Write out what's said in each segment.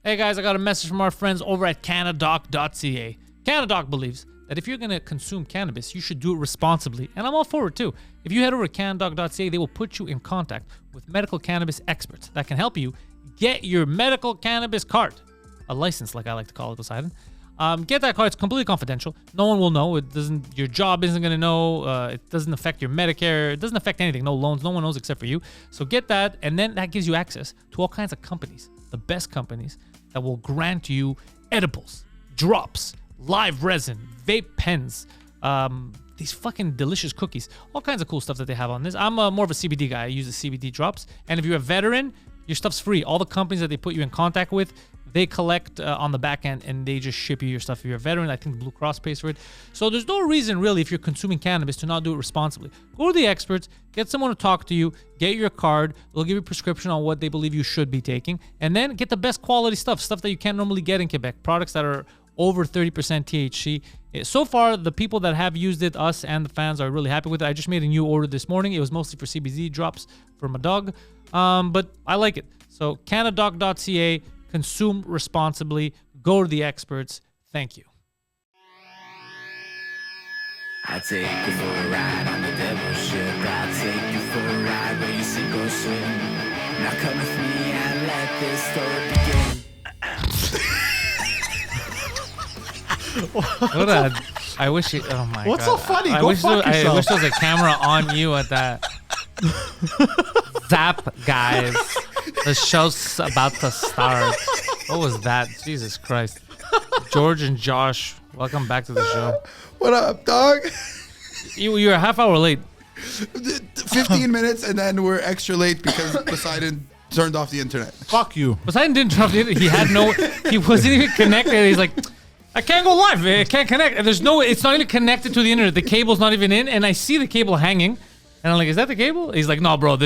Hey guys, I got a message from our friends over at Canadoc.ca. Canadoc believes that if you're going to consume cannabis, you should do it responsibly, and I'm all for it too. If you head over to Canadoc.ca, they will put you in contact with medical cannabis experts that can help you get your medical cannabis card, a license like I like to call it, Poseidon. Get that card. It's completely confidential. No one will know. It doesn't. Your job isn't going to know. It doesn't affect your Medicare. It doesn't affect anything. No loans. No one knows except for you. So get that, and then that gives you access to all kinds of companies, the best companies that will grant you edibles, drops, live resin, vape pens, these fucking delicious cookies, all kinds of cool stuff that they have on this. I'm more of a CBD guy. I use the CBD drops. And if you're a veteran, your stuff's free. All the companies that they put you in contact with, they collect on the back end and they just ship you your stuff. If you're a veteran, I think Blue Cross pays for it. So there's no reason really if you're consuming cannabis to not do it responsibly. Go to the experts, get someone to talk to you, get your card. They'll give you a prescription on what they believe you should be taking. And then get the best quality stuff that you can't normally get in Quebec. Products that are over 30% THC. So far, the people that have used it, us and the fans, are really happy with it. I just made a new order this morning. It was mostly for CBD drops for my dog, but I like it. So Canadoc.ca, consume responsibly, go to the experts. Thank you. I'll take you for a ride on the devil's ship. I'll take you for a ride where you sink or swim. Now come with me and let this story begin. What a, I wish it, oh my What's God. so funny? I Go wish fuck I yourself. wish there was a camera on you at that. Zap, guys. The show's about to start. What was that? Jesus Christ. George and Josh, welcome back to the show. What up, dog? You're a half hour late. 15 minutes, and then we're extra late because Poseidon turned off the internet. Fuck you. Poseidon didn't drop the internet. He wasn't even connected. He's like, I can't go live. I can't connect. And it's not even connected to the internet. The cable's not even in. And I see the cable hanging. And I'm like, is that the cable? He's like, no, bro,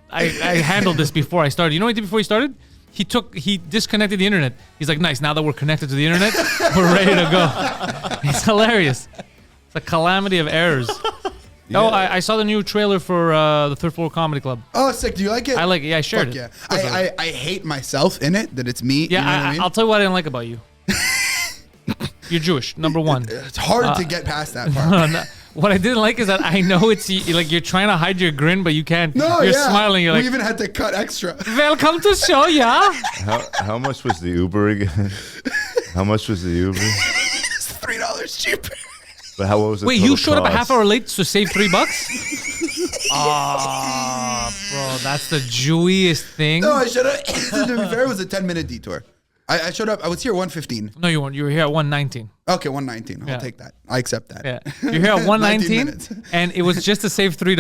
I handled this before I started. You know what he did before he started? He disconnected the internet. He's like, nice, now that we're connected to the internet, we're ready to go. It's hilarious. It's a calamity of errors. Yeah. Oh, I saw the new trailer for the Third Floor Comedy Club. Oh, sick. Do you like it? I like it. Yeah, I shared Fuck it. yeah. I hate myself in it, that it's me. Yeah, you know what I mean? I'll tell you what I didn't like about you. You're Jewish, number one. It's hard to get past that part. No, what I didn't like is that I know it's like you're trying to hide your grin, but you can't. No, you're yeah. smiling. You're we like, even had to cut extra. welcome to the show, yeah. How much was the Uber again? How much was the Uber? It's $3 cheaper. But how was it? Wait, you showed up a half hour late to save $3? Bro, that's the Jewiest thing. No, I should have. To be fair, it was a 10-minute detour. I showed up. I was here at 1:15. No, you weren't. You were here at 1:19. Okay, 1:19. I'll Yeah. take that. I accept that. Yeah, you're here at 19 1:19, minutes. and it was just to save $3.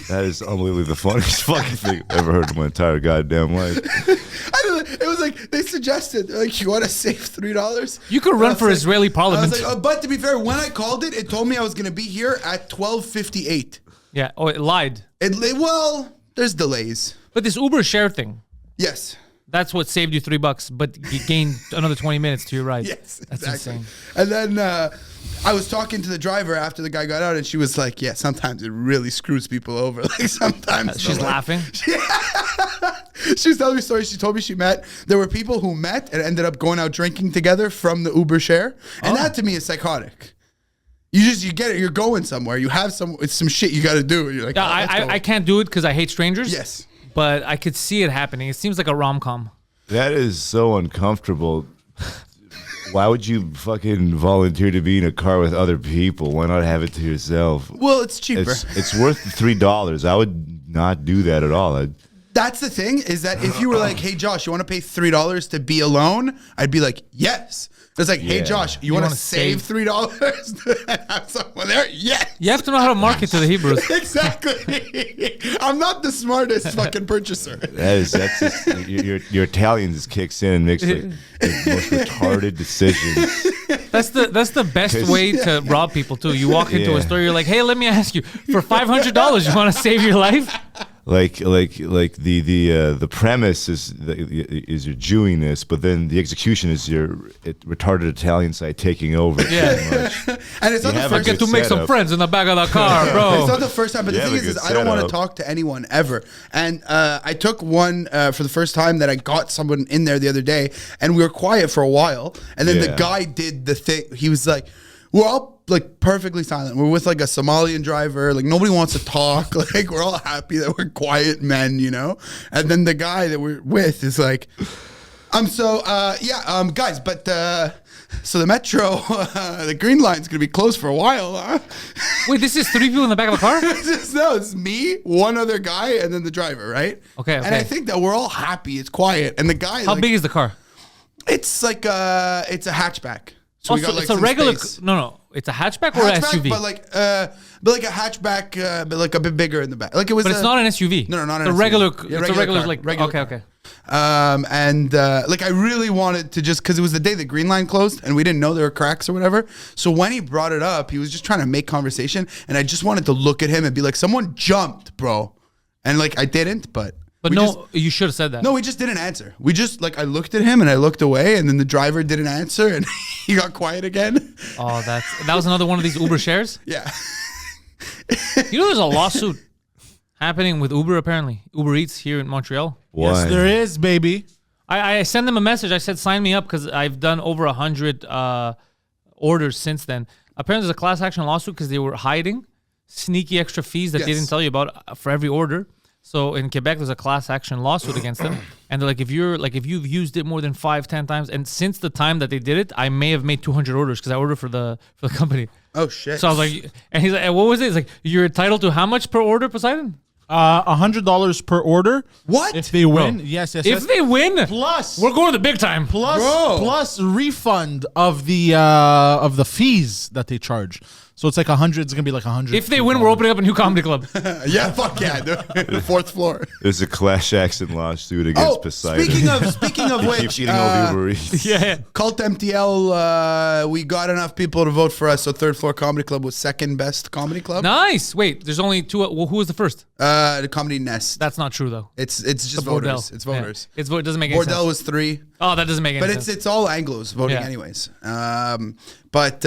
That is unbelievably the funniest fucking thing I've ever heard in my entire goddamn life. It was like they suggested, like, you want to save $3? You could run for Israeli I parliament. was like, but to be fair, when I called it, it told me I was going to be here at 12:58. Yeah. Oh, it lied. Well, there's delays. But this Uber share thing, Yes. that's what saved you $3, but you gained another 20 minutes to your ride. Yes, That's exactly. insane. And then I was talking to the driver after the guy got out, and she was like, "Yeah, sometimes it really screws people over. Like sometimes." She's laughing. She was telling me stories. She told me there were people who met and ended up going out drinking together from the Uber share, and that to me is psychotic. You get it. You're going somewhere. You have it's some shit you got to do. And you're like, Yeah, "Oh, let's go." I can't do it because I hate strangers. Yes. But I could see it happening. It seems like a rom-com. That is so uncomfortable. Why would you fucking volunteer to be in a car with other people? Why not have it to yourself? Well, it's cheaper. It's worth $3. I would not do that at all. That's the thing, is that if you were like, "Hey, Josh, you want to pay $3 to be alone?" I'd be like, "Yes." It's like, "Hey, Yeah. Josh, you want to wanna save $3 to have someone there?" Yes. You have to know how to market to the Hebrews. Exactly. I'm not the smartest fucking purchaser. That's just, your Italian just kicks in and makes like the most retarded decisions. That's the best way to rob people too. You walk into a Yeah. store, you're like, "Hey, let me ask you, for $500, you want to save your life?" the premise is your Jewiness, but then the execution is your retarded Italian side taking over. Yeah. And it's not the I first get to make some friends in the back of the car, bro. It's not the first time, but the You thing have a is good I don't want to setup. talk to anyone ever. And I took one for the first time that I got someone in there the other day, and we were quiet for a while, and then the Yeah. guy did the thing. He was like, we're all like perfectly silent. We're with like a Somalian driver. Like nobody wants to talk. Like we're all happy that we're quiet men, you know? And then the guy that we're with is like, guys, but so the metro, the green line's gonna be closed for a while, huh? Wait, this is 3 people in the back of a car? It's me, one other guy, and then the driver, right? Okay, And okay. I think that we're all happy. It's quiet, and the guy. How big is the car? It's like it's a hatchback. So Also, it's a some regular. space. No, it's a hatchback or an SUV. but like a hatchback, but like a bit bigger in the back. Like it was. But it's not an SUV. No, not an a SUV. regular. Yeah, It's a regular car, like. regular Okay, car. okay. And like I really wanted to just because it was the day the green line closed and we didn't know there were cracks or whatever. So when he brought it up, he was just trying to make conversation, and I just wanted to look at him and be like, "Someone jumped, bro," and like I didn't, but. But we no, just- you should have said that. No, we just didn't answer. We just like I looked at him and I looked away, and then the driver didn't answer, and he got quiet again. Oh, that was another one of these Uber shares. Yeah. You know, there's a lawsuit happening with Uber. Apparently, Uber Eats here in Montreal. Why? Yes, there is, baby. I sent them a message. I said, sign me up because I've done over 100 orders since then. Apparently, there's a class action lawsuit because they were hiding sneaky extra fees that they Yes. didn't tell you about for every order. So in Quebec, there's a class action lawsuit against them. And they're like, if you've used it more than 5-10 times, and since the time that they did it, I may have made 200 orders because I ordered for the company. Oh shit. So I was like, and he's like, what was it? It's like, you're entitled to how much per order, Poseidon? $100 per order. What? If they win? Yes. If they win, Plus, we're going to the big time. plus refund of the fees that they charge. So it's like 100. It's gonna be like 100. If they win, we're opening up a new comedy club. Yeah, fuck yeah, the fourth floor. There's a class action lawsuit against Poseidon. Speaking of he which, keeps eating all the Uber Eats. Yeah. Cult MTL, we got enough people to vote for us, so Third Floor Comedy Club was second best comedy club. Nice. Wait, there's only two. Well, who was the first? The Comedy Nest. That's not true, though. It's just The voters. Bordel. It's voters. Yeah. It doesn't make any Bordel sense. was 3. Oh, that doesn't make any But sense. it's all Anglos voting Yeah. anyways. But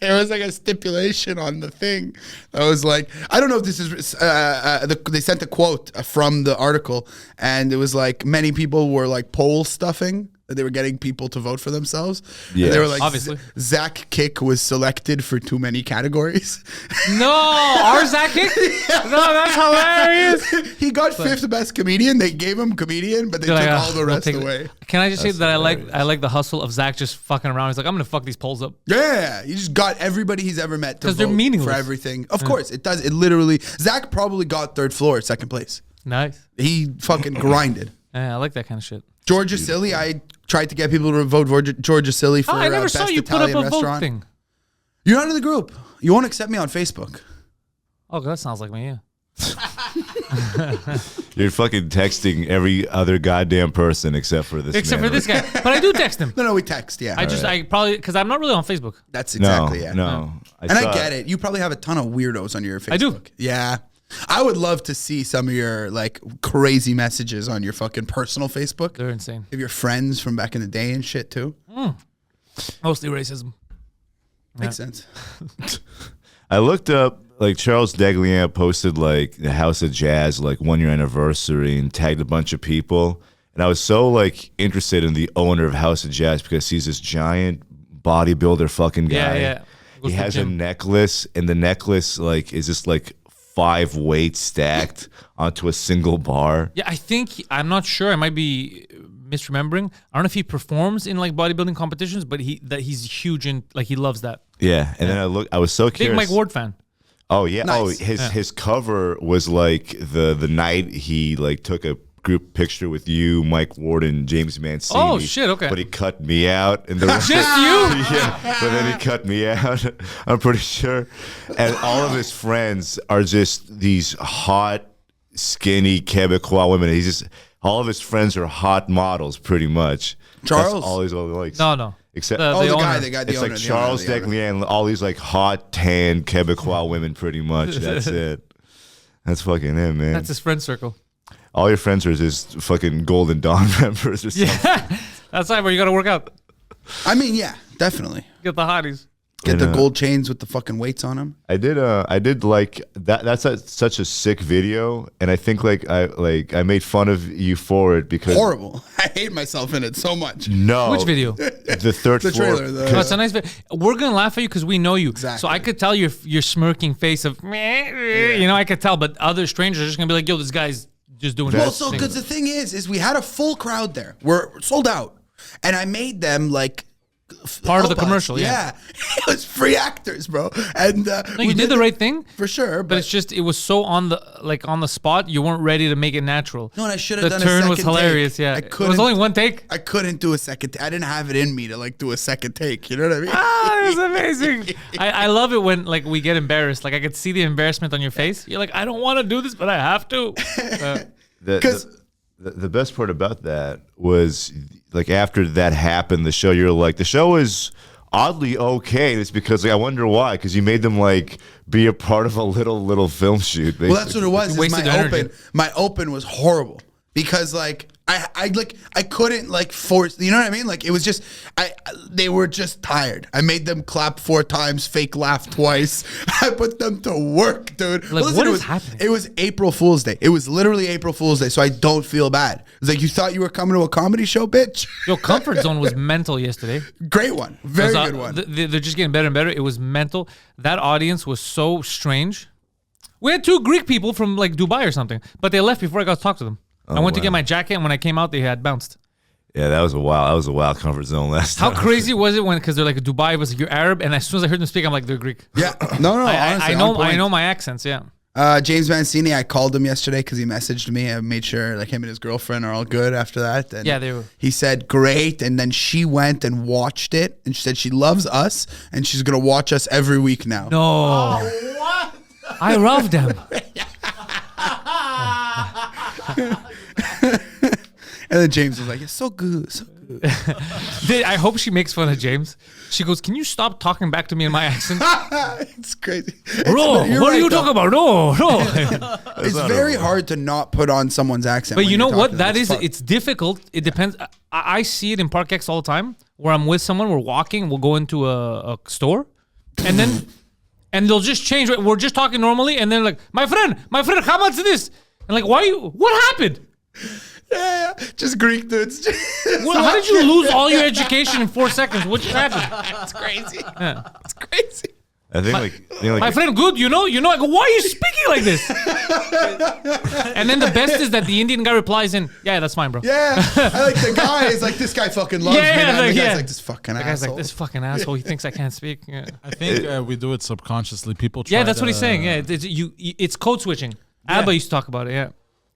there was like a stipulation on the thing that was like, I don't know if this is, they sent a quote from the article, and it was like many people were like poll stuffing. They were getting people to vote for themselves. Yeah. And they were like, Obviously. Zach Kick was selected for too many categories. No, our Zach Kick? No, that's hilarious. He got 5th best comedian. They gave him comedian, but they They're took like, all the we'll rest take it. away. Can I just say That's that hilarious. I like the hustle of Zach just fucking around. He's like, I'm gonna fuck these polls up. Yeah, he just got everybody he's ever met to 'Cause they're vote meaningless. for everything. Of course, it does. It literally. Zach probably got 3rd floor, 2nd place. Nice. He fucking grinded. Yeah, I like that kind of shit. George Assily, I tried to get people to vote George Assily for Oh, I never best saw you Italian put up a restaurant. vote thing. You're not in the group. You won't accept me on Facebook. Oh, that sounds like me. Yeah. You're fucking texting every other goddamn person except for this Except man. for this guy, but I do text him. No, we text. Yeah, I probably because I'm not really on Facebook. that's No, exactly it. no. And I get it. You probably have a ton of weirdos on your Facebook. I do. Yeah. I would love to see some of your like crazy messages on your fucking personal Facebook. They're insane. If your friends from back in the day and shit too. Mostly racism. Makes sense. I looked up like Charles Deglian posted like the House of Jazz like 1 year anniversary and tagged a bunch of people, and I was so like interested in the owner of House of Jazz because he's this giant bodybuilder fucking guy. Yeah, yeah. Goes He to has the a gym. necklace, and the necklace like is just like 5 weights stacked onto a single bar. Yeah, I think I'm not sure. I might be misremembering. I don't know if he performs in like bodybuilding competitions, but he's huge in like he loves that. Yeah, and then I was so Big curious. Mike Ward fan. Oh yeah. Nice. Oh, his cover was like the night he like took a group picture with you, Mike Ward, and James Mancini. Oh, shit, okay. But he cut me out, and the rest Just you? yeah. But then he cut me out. I'm pretty sure, and all of his friends are just these hot, skinny Quebecois women. He's just all of his friends are hot models, pretty much. Charles? That's all he's likes. No. Except The Oh, the owner. guy, the guy, the it's owner. like the Charles owner, the owner. Deglian, all these like hot, tan Quebecois women, pretty much. That's it. That's fucking it, man. That's his friend circle. All your friends are just fucking Golden Dawn members or something. Yeah, that's right. Where you got to work out. I mean, yeah, definitely. Get the hotties. Get the gold chains with the fucking weights on them. I did like that. That's such a sick video, and I think I made fun of you for it because Horrible. I hate myself in it so much. no, Which video? the third The floor. trailer, No, it's a nice video. We're gonna laugh at you because we know you. Exactly. So I could tell your smirking face of, you know, I could tell. But other strangers are just gonna be like, yo, this guy's just doing. Well, his so thing. because the thing is we had a full crowd there. We're sold out, and I made them like Part of the help us. commercial, yeah. It was free actors, bro. And No, you did the right thing. for sure. But it's just it was so on the spot. You weren't ready to make it natural. no, and I should have The done a turn second was hilarious. take. Yeah, I it couldn't. was only one take. I couldn't do a second. I didn't have it in me to like do a second take. You know what I mean? Ah, it was amazing. I love it when like we get embarrassed. Like I could see the embarrassment on your face. You're like, I don't want to do this, but I have to. The best part about that was like after that happened, the show is oddly okay. And it's because like, I wonder why, because you made them like be a part of a little film shoot. Basically. Well, that's what it was. is Wasted My energy. my open was horrible because like I couldn't like force. You know what I mean? Like it was just they were just tired. I made them clap 4 times, fake laugh twice. I put them to work, dude. Like, Listen, what it is was, happening? It was April Fool's Day. It was literally April Fool's Day, so I don't feel bad. It's like you thought you were coming to a comedy show, bitch. Yo, Comfort Zone was mental yesterday. Great one, very Because, good one. They're just getting better and better. It was mental. That audience was so strange. We had 2 Greek people from like Dubai or something, but they left before I got to talk to them. I went to get my jacket, and when I came out, they had bounced. Yeah, that was a wild comfort zone last How time. crazy was it when, because they're like Dubai was like, you're Arab, and as soon as I heard them speak, I'm like, they're Greek. Yeah, no, honestly, I on point. know my accents. Yeah. James Mancini, I called him yesterday because he messaged me. I made sure like him and his girlfriend are all good after that. And Yeah, they were. He said great, and then she went and watched it, and she said she loves us, and she's gonna watch us every week now. No. What? I love them. And then James was like, "It's so good, so good." I hope she makes fun of James. She goes, "Can you stop talking back to me in my accent?" It's crazy, Bro, You're what are right, you though. talking about? No. It's very hard to not put on someone's accent. But when you know you're what? talking. That It's is, fun. it's difficult. It depends. I see it in Park X all the time where I'm with someone, we're walking, we'll go into a store, and then, and they'll just change. We're just talking normally, and then like, my friend, how much is this? And like, what happened? Yeah, just Greek dudes. How did you lose all your education in 4 seconds? What just happened? It's crazy. Yeah. It's crazy. I think My friend, good, you know. I go, why are you speaking like this? And then the best is that the Indian guy replies in, yeah, that's fine, bro. Yeah, I like the guy is like, this guy fucking loves me. Yeah, And like, the guy's yeah. like, this fucking The guy's asshole. like, this fucking asshole. He thinks I can't speak. Yeah, I think we do it subconsciously. People try yeah, that's what to- he's saying. Yeah, it's code switching. Abba used to talk about it. Yeah.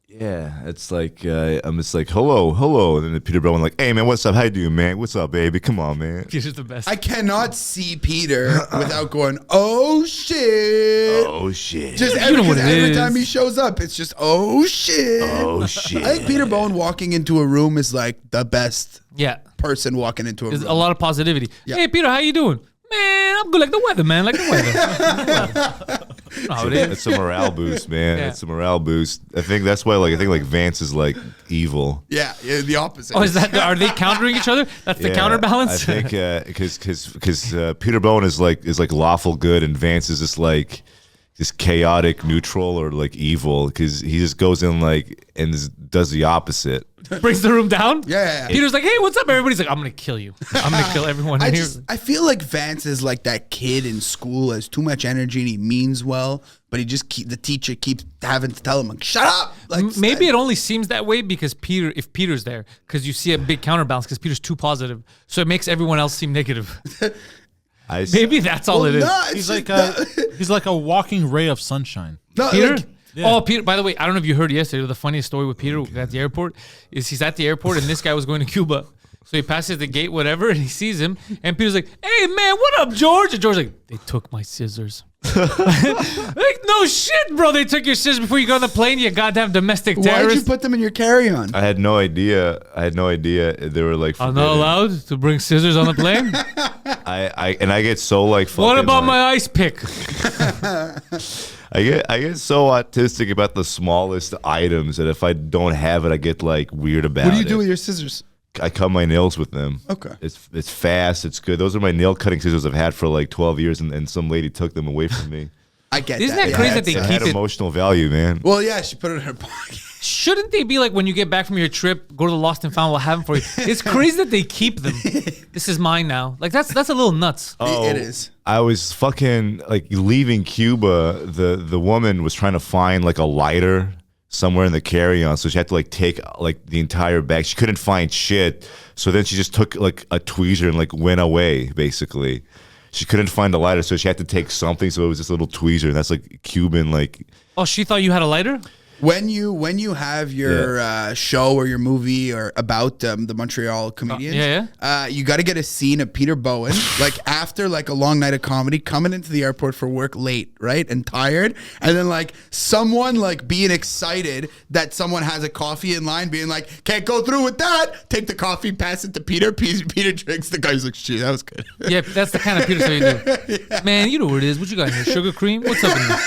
yeah, it's like I'm just like hello, and then Peter Brown like, hey man, what's up? How you doing, man? What's up, baby? Come on, man. He's just the best. I cannot see Peter without going, oh shit. Oh shit. Just You know what it every is. time he shows up, it's just, oh shit. Oh shit. I think Peter Bowen walking into a room is like the best Yeah. person walking into a There's room. a lot of positivity. Yeah. Hey, Peter, how you doing? Man, I'm good like the weather, man. Like the weather. You know how it is. It's a morale boost, man. Yeah. It's a morale boost. I think that's why, I think Vance is like evil. Yeah, the opposite. Oh, is that? Are they countering each other? That's the Yeah, counterbalance. I think because Peter Bowen is like lawful good, and Vance is just chaotic neutral or like evil, because he just goes in like and does the opposite. Brings the room down. Yeah. Peter's like, hey, what's up? Everybody's like, I'm gonna kill you. I'm gonna kill everyone in here. I feel like Vance is like that kid in school, has too much energy and he means well, but he just the teacher keeps having to tell him like, shut up. Like Maybe it only seems that way because Peter's there, because you see a big counterbalance because Peter's too positive, so it makes everyone else seem negative. Maybe that's all it is. No, He's like a walking ray of sunshine. no, Peter? like, Yeah. Oh, Peter, by the way, I don't know if you heard yesterday, the funniest story with Peter at the airport is he's at the airport and this guy was going to Cuba. So he passes the gate, whatever, and he sees him. And Peter's like, hey, man, what up, George? And George's like, they took my scissors. Like, no shit, bro. They took your scissors before you got on the plane, you goddamn domestic why'd you terrorist. put them in your carry-on? I had no idea. They were like, I'm not forbidden. allowed to bring scissors on the plane. I get so like. What fucking, about like, my ice pick? I get so autistic about the smallest items that if I don't have it, I get like weird about it. What do you do with your scissors? I cut my nails with them. Okay. It's fast. It's good. Those are my nail cutting scissors I've had for like 12 years, and some lady took them away from me. I get Isn't that. that crazy that It they had keep it? emotional value, man. Well, yeah, she put it in her pocket. Shouldn't they be like when you get back from your trip, go to the Lost and Found, we'll have them for you? It's crazy that they keep them. This is mine now. Like that's a little nuts. It is. I was fucking like leaving Cuba. The woman was trying to find like a lighter somewhere in the carry-on, so she had to like take like the entire bag. She couldn't find shit, so then she just took like a tweezer and like went away. Basically, she couldn't find a lighter, so she had to take something. So it was this little tweezer, and that's like Cuban like. Oh, she thought you had a lighter? When you have your show or your movie or about the Montreal comedians, you got to get a scene of Peter Bowen, like after like a long night of comedy, coming into the airport for work late, right, and tired, and then like someone like being excited that someone has a coffee in line, being like, can't go through with that. Take the coffee, pass it to Peter. Peter drinks. The guy's like, shit, that was good. Yeah, that's the kind of Peter stuff you do. Man, you know what it is. What you got in here? Sugar cream? What's up in there?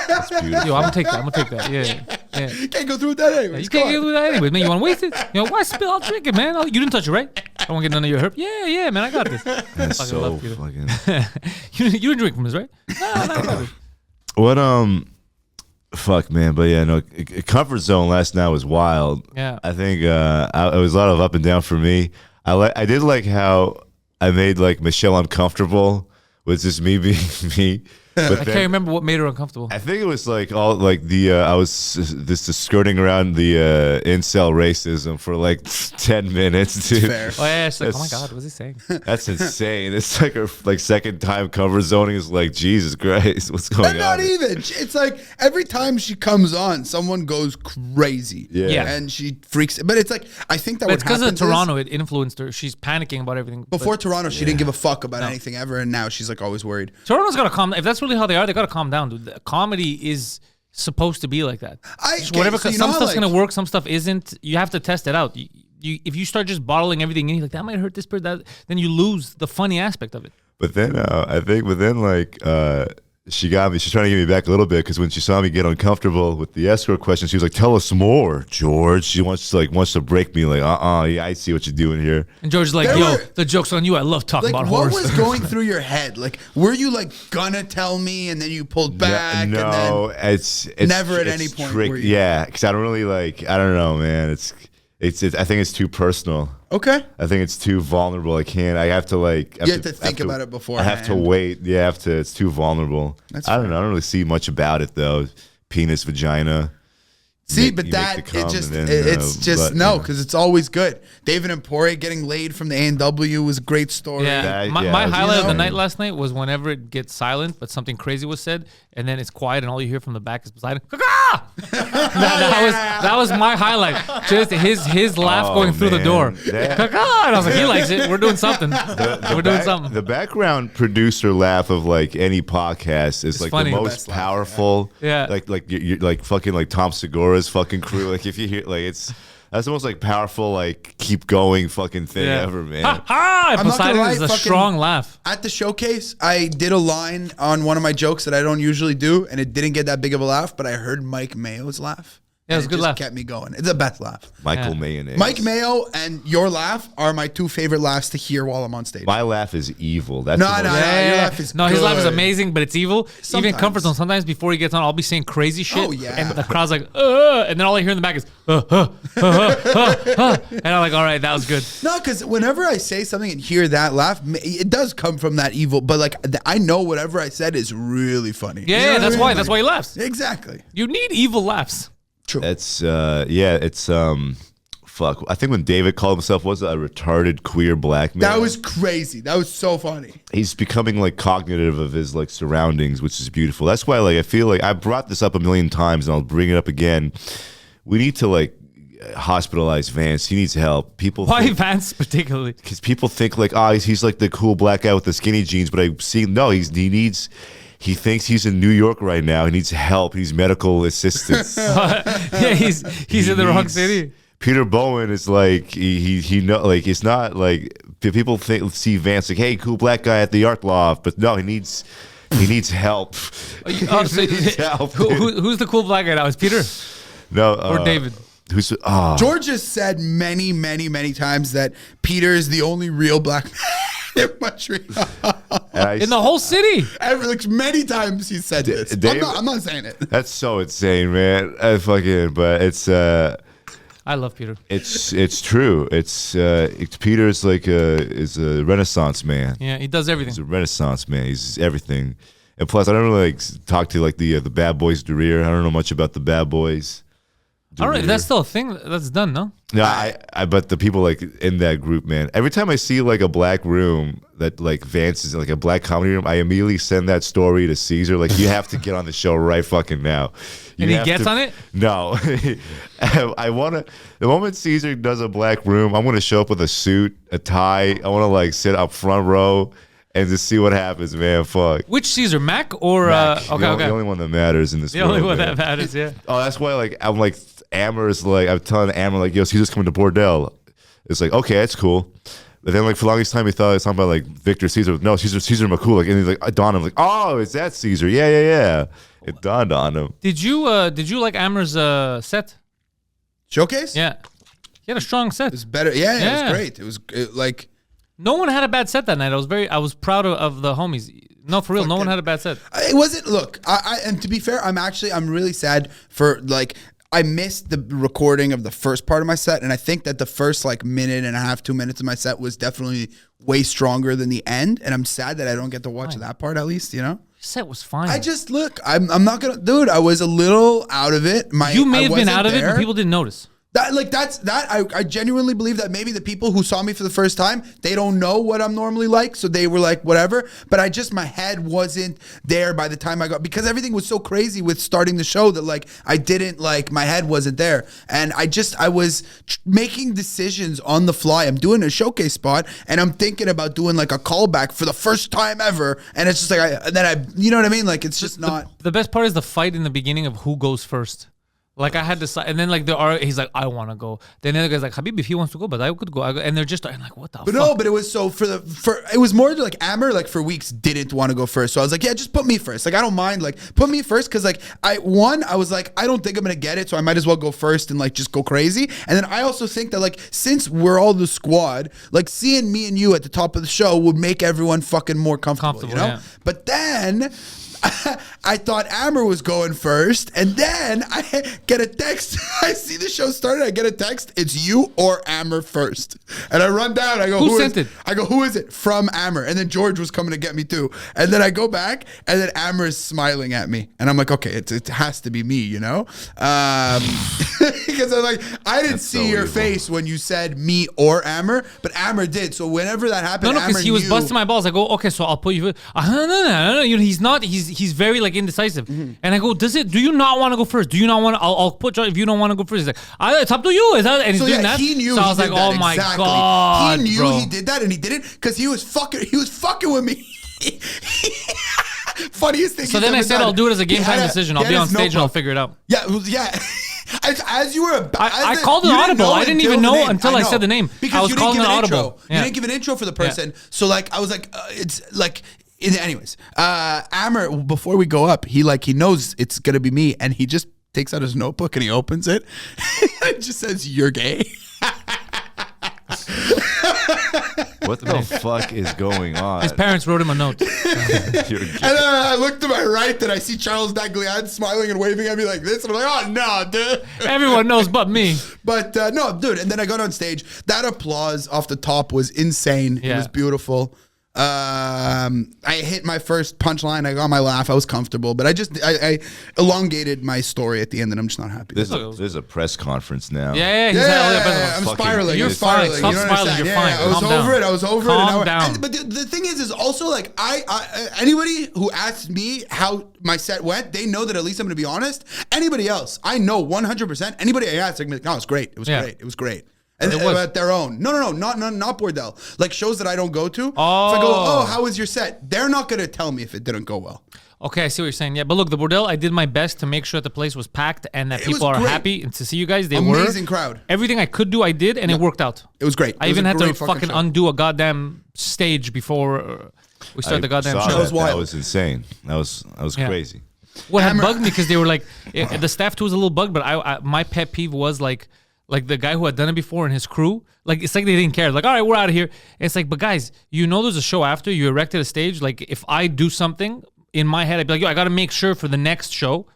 That's beautiful. Yo, I'm gonna take that. Yeah. Yeah. Can't go through with that anyway. You can't get with that anyway, man. You want to waste it? You know, why spill? I'll drink it, man. You didn't touch it, right? I won't get none of your herb. Yeah, man. I got this. That's Fucking so love Peter. fucking. You didn't drink from this, right? No, I got this. What fuck, man. But yeah, no, comfort zone last night was wild. Yeah. I think it was a lot of up and down for me. I did like how I made like Michelle uncomfortable with just me being me. But I can't remember what made her uncomfortable. I think it was like all like the I was just skirting around the incel racism for like 10 minutes, dude. Fair. Oh yeah, she's like, oh my god, what's he saying? That's insane. It's like her like second time cover zoning is like, Jesus Christ, what's going And on? not even. It's like every time she comes on, someone goes crazy. Yeah. And she freaks. But it's like, I think that But what it's because of happens is, Toronto. It influenced her. She's panicking about everything. before Toronto, she didn't give a fuck about anything ever, and now she's like always worried. Toronto's got to calm. If that's really how they are, they got to calm down, dude. The comedy is supposed to be like that. Whatever. so you Some know how, stuff's like- gonna work. Some stuff isn't. You have to test it out. If you start just bottling everything in, you're like that might hurt this person, that, then you lose the funny aspect of it. But then she got me. She's trying to get me back a little bit because when she saw me get uncomfortable with the escort question, she was like, "Tell us more, George." She wants to break me. Like, yeah, I see what you're doing here. And George is like, There yo, were- the joke's on you. I love talking Like, about what horse. was going through your head? Like, were you like gonna tell me, and then you pulled back? No, and then it's never at it's any point trick- were you- Yeah, because I don't really like. I don't know, man. It's. I think it's too personal. okay. I think it's too vulnerable. I can't. I have to like. You have to think about it beforehand. I have to wait. Yeah, I have to. It's too vulnerable. I don't know. I don't really see much about it though. Penis, vagina. See, Make- but you that make the cum it's and then, but, no, you know. because it's always good. David and Poirier getting laid from the A&W was a great story. Yeah, That- my yeah, highlight of the know? night last night was whenever it gets silent, but something crazy was said, and then it's quiet, and all you hear from the back is Poseidon. that was my highlight. Just his laugh Oh, going through the man. door. That- And I was like, he likes it. We're doing something. We're doing something. The background producer laugh of like any podcast is like funny. the The most best laugh, powerful. yeah. Like you're like fucking like Tom Segura's fucking crew. Like if you hear like that's the most like powerful like keep going fucking thing Yeah. ever, man. Ha ha! I'm not gonna Poseidon lie, is a fucking- strong laugh. At the showcase, I did a line on one of my jokes that I don't usually do, and it didn't get that big of a laugh, but I heard Mike Mayo's laugh. Yeah, it was and a good just laugh. kept me going. It's the best laugh. Michael Yeah. Mayonnaise. Mike Mayo and your laugh are my two favorite laughs to hear while I'm on stage. My laugh is evil. That's No, the no, most- no. your laugh is no, his laugh is good. amazing, but it's evil. Even Sometimes. Comfort Zone, sometimes before he gets on, I'll be saying crazy shit. Oh, yeah. And the crowd's like, and then all I hear in the back is, and I'm like, all right, that was good. No, because whenever I say something and hear that laugh, it does come from that evil. But like, I know whatever I said is really funny. Yeah, You know what I that's mean? why. Like- That's why he laughs. Exactly. You need evil laughs. True. It's it's fuck. I think when David called himself was a retarded queer black man. That was crazy. That was so funny. He's becoming like cognitive of his like surroundings, which is beautiful. That's why like I feel like I brought this up a million times and I'll bring it up again. We need to like hospitalize Vance. He needs help. People Why think, Vance particularly? because people think like he's like the cool black guy with the skinny jeans, but I see no, he thinks he's in New York right now. He needs help. He needs medical assistance. Yeah, he's in the wrong needs- city. Peter Bowen is like he know like it's not like people see Vance like, hey, cool black guy at the art loft, but no, he needs He needs help. Oh, so, He needs help. who's the cool black guy now? Is Peter No, or David? Who's George has said many, many, many times that Peter is the only real black man in Montreal. In the whole city. Like many times he said this. I'm not saying it. That's so insane, man. But it's I love Peter. it's true. It's Peter's like is a Renaissance man. Yeah, he does everything. He's a Renaissance man. He's everything. And plus, I don't really talk to the Bad Boys Durir. I don't know much about the Bad Boys. I don't know if that's still a thing that's done, no? No, I but the people in that group, man. Every time I see a black room that Vance is in a black comedy room, I immediately send that story to Caesar. You have to get on the show right fucking now. And he gets on it? No. I wanna the moment Caesar does a black room, I'm gonna show up with a suit, a tie. I wanna sit up front row and just see what happens, man. Fuck. Which Caesar, Mac or Mac. Okay. The only one that matters in this The world, only one man. that matters, yeah. Oh, that's why I'm Amber's I'm telling Amber yo, Caesar's coming to Bordel. It's okay, that's cool. But then for the longest time he thought it was talking about Victor Caesar. No, Caesar McCool. And he's dawned on him oh, is that Caesar? Yeah. It dawned on him. Did you like Amber's set? Showcase? Yeah. He had a strong set. It was better. Yeah, Yeah. it was great. It was No one had a bad set that night. I was proud of the homies. No, for real, no one had a bad set. It wasn't. Look, and to be fair, I'm really sad for I missed the recording of the first part of my set, and I think that the first minute and a half, 2 minutes of my set was definitely way stronger than the end, and I'm sad that I don't get to watch that part at least. Your set was fine. I'm not gonna, dude. I was a little out of it. You may have been out of it, but people didn't notice. I genuinely believe that maybe the people who saw me for the first time, they don't know what I'm normally like, so they were whatever. But my head wasn't there by the time I got, because everything was so crazy with starting the show that I didn't my head wasn't there, and I was making decisions on the fly. I'm doing a showcase spot, and I'm thinking about doing a callback for the first time ever, and it's just you know what I mean? It's just not. The best part is the fight in the beginning of who goes first. I had to, and then he's I want to go. Then the other guy's Habib, if he wants to go, but I could go. And they're just what the fuck? No, but it was it was more Amber for weeks didn't want to go first. So I was yeah, just put me first. I don't mind. Put me first because I was I don't think I'm gonna get it, so I might as well go first and just go crazy. And then I also think that since we're all the squad, seeing me and you at the top of the show would make everyone fucking more comfortable, you know? Yeah. But then I thought Amber was going first, and then I get a text. I see the show started. I get a text. It's you or Amber first, and I run down. I go, who sent it? I go, who is it? From Amber. And then George was coming to get me too. And then I go back, and then Amber is smiling at me, and I'm okay, it has to be me, you know, because I'm I didn't see your face when you said me or Amber, but Amber did. So whenever that happened, because he was busting my balls. I go, okay, so I'll put you. No. He's not. He's very indecisive. Mm-hmm. And I go, do you not want to go first? Do you not want to? I'll put you if you don't want to go first. He's it's up to you. And he's doing that. He knew. So I was oh my god, he knew bro. He did that, and he did it because he was fucking with me. Funniest thing. So then I said, I'll do it as a game time decision. I'll be on stage and I'll figure it out. Yeah. As you were, I called an audible. I didn't even know until I said the name. Because I was calling an audible. You didn't give an intro for the person. Yeah. So I was it's anyways, Amber, before we go up, he knows it's gonna be me, and he just takes out his notebook and he opens it. It just says, "You're gay." What the fuck is going on? His parents wrote him a note. And then I look to my right and I see Charles Daglian smiling and waving at me like this. And I'm oh no, dude. Everyone knows but me. But no, dude. And then I got on stage. That applause off the top was insane. Yeah. It was beautiful. I hit my first punchline. I got my laugh. I was comfortable, but I elongated my story at the end, and I'm just not happy. There's a press conference now. Yeah. I'm spiraling. You're fine. Stop spiraling. You're fine. I was over it. Calm down. But the thing is also I anybody who asks me how my set went, they know that at least I'm going to be honest. Anybody else, I know 100%. Anybody I ask, I can be no, it's great. It was great. It was great. And at their own. No, not Bordel. Shows that I don't go to. Oh. If I go, how was your set? They're not going to tell me if it didn't go well. Okay, I see what you're saying. Yeah, but look, the Bordel, I did my best to make sure that the place was packed and that people are happy and to see you guys. They were. Amazing crowd. Everything I could do, I did, and it worked out. It was great. I even had to fucking undo a goddamn stage before. We started the goddamn saw show. was That wild. was insane. That was Yeah. crazy. What had bugged me because they were like the staff too was a little bugged, but I my pet peeve was like the guy who had done it before and his crew. Like it's like they didn't care. Like, all right, we're out of here. And it's like, but guys, you know there's a show after. You erected a stage. Like if I do something in my head, I'd be like, yo, I got to make sure for the next show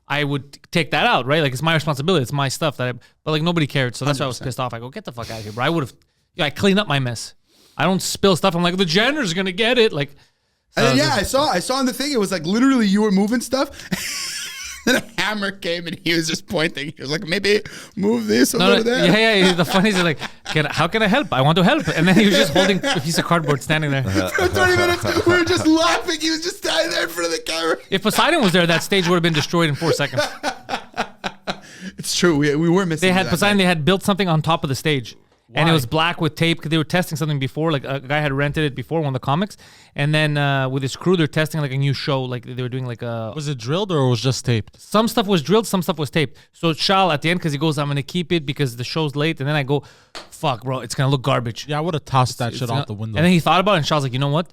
I would take that out, right? Like it's my responsibility. It's my stuff but like nobody cared. So that's why I was pissed off. I go, get the fuck out of here, bro. I would have, I clean up my mess. I don't spill stuff. I'm like, the janitor's going to get it. Like, And then, I saw on the thing, it was like literally you were moving stuff. Then a hammer came and he was just pointing. He was like, maybe move this over there. Yeah. The funny is like, how can I help? I want to help. And then he was just holding a piece of cardboard standing there. For 20 minutes, we were just laughing. He was just standing there in front of the camera. If Poseidon was there, that stage would have been destroyed in 4 seconds. It's true. We were missing They had that Poseidon. night. They had built something on top of the stage, and it Why? was black with tape because they were testing something before. Like a guy had rented it before, one of the comics, and then with his crew, they're testing like a new show. Like they were doing like a Was it drilled or was just taped? some stuff was drilled, some stuff was taped. So Shal at the end because he goes, I'm gonna keep it because the show's late, and then I go, fuck, bro, it's gonna look garbage. Yeah, I would have tossed that shit It's out gonna- the window. And then he thought about it, and Shal's like, you know what?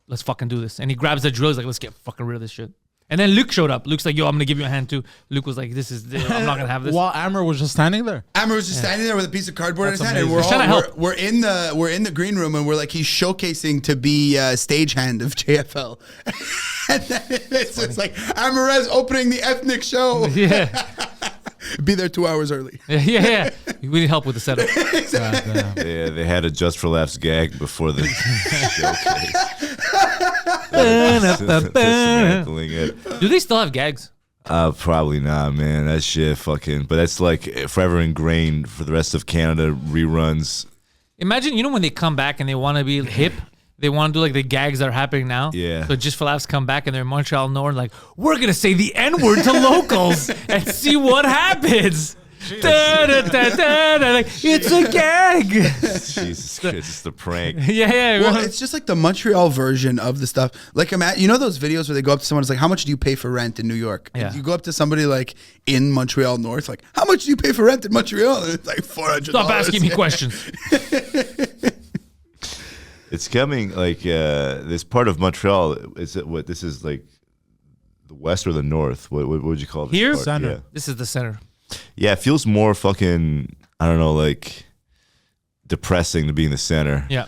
Let's fucking do this. And he grabs the drill. He's like, let's get fucking rid of this shit. And then Luke showed up. Luke's like, yo, I'm gonna give you a hand too. Luke was like, I'm not gonna have this. While Amber was just standing there. Amber was just standing there with a piece of cardboard That's in his hand, and amazing. He's trying to help. we're in the green room, and we're like he's showcasing to be stagehand of JFL, and then it's like Amarez opening the ethnic show. Yeah. Be there 2 hours early. yeah. We need help with the setup. Goddamn. They had a Just for Laughs gag before the showcase. Dismantling it. Do they still have gags? Probably not, man. That shit fucking. But that's like forever ingrained for the rest of Canada reruns. Imagine, when they come back and they want to be hip, they want to do like the gags that are happening now. Yeah. So Just for Laughs come back and they're in Montreal, North, like, we're going to say the N-word to locals and see what happens. Da, da, da, da, da. Like, it's a gag. Jesus Christ, it's the prank. Yeah. Well, it's just like the Montreal version of the stuff. Like, you know those videos where they go up to someone, it's like, how much do you pay for rent in New York? And Yeah. you go up to somebody like in Montreal North, like, how much do you pay for rent in Montreal? And it's like $400. Stop asking me questions. It's coming like this part of Montreal. Is it what this is like? The west or the north? What would you call this Here? part? Center. Yeah. This is the center. Yeah, it feels more fucking. I don't know, like depressing to be in the center. Yeah.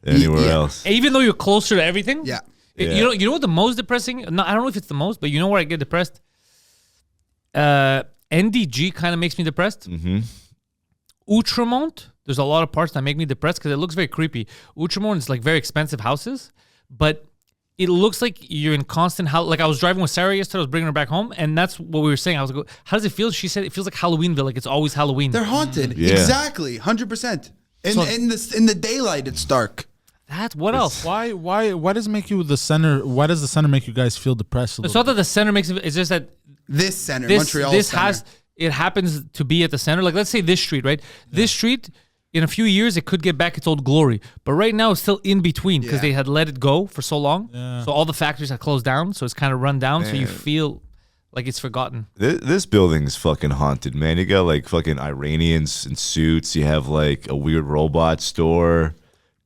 Than anywhere Yeah. else. Even though you're closer to everything. Yeah. You know what the most depressing? No, I don't know if it's the most, but you know where I get depressed? NDG kind of makes me depressed. Mm-hmm. Outremont, there's a lot of parts that make me depressed because it looks very creepy. Outremont is like very expensive houses, but it looks like you're in constant like I was driving with Sarah yesterday. I was bringing her back home, and that's what we were saying. I was like, "How does it feel?" She said, "It feels like Halloweenville. Like it's always Halloween." They're haunted. Yeah. Exactly. 100%. In the daylight, it's dark. That what else? Why does make you the center? Why does the center make you guys feel depressed? It's not that the center makes it. It's just that This center, this Montreal this center. has it happens to be at the center. Like let's say this street, right? This street. In a few years, it could get back its old glory. But right now, it's still in between because Yeah. they had let it go for so long. Yeah. So all the factories had closed down. So it's kind of run down. So you Man. feel like it's forgotten. This building's fucking haunted, man. You got like fucking Iranians in suits. You have like a weird robot store,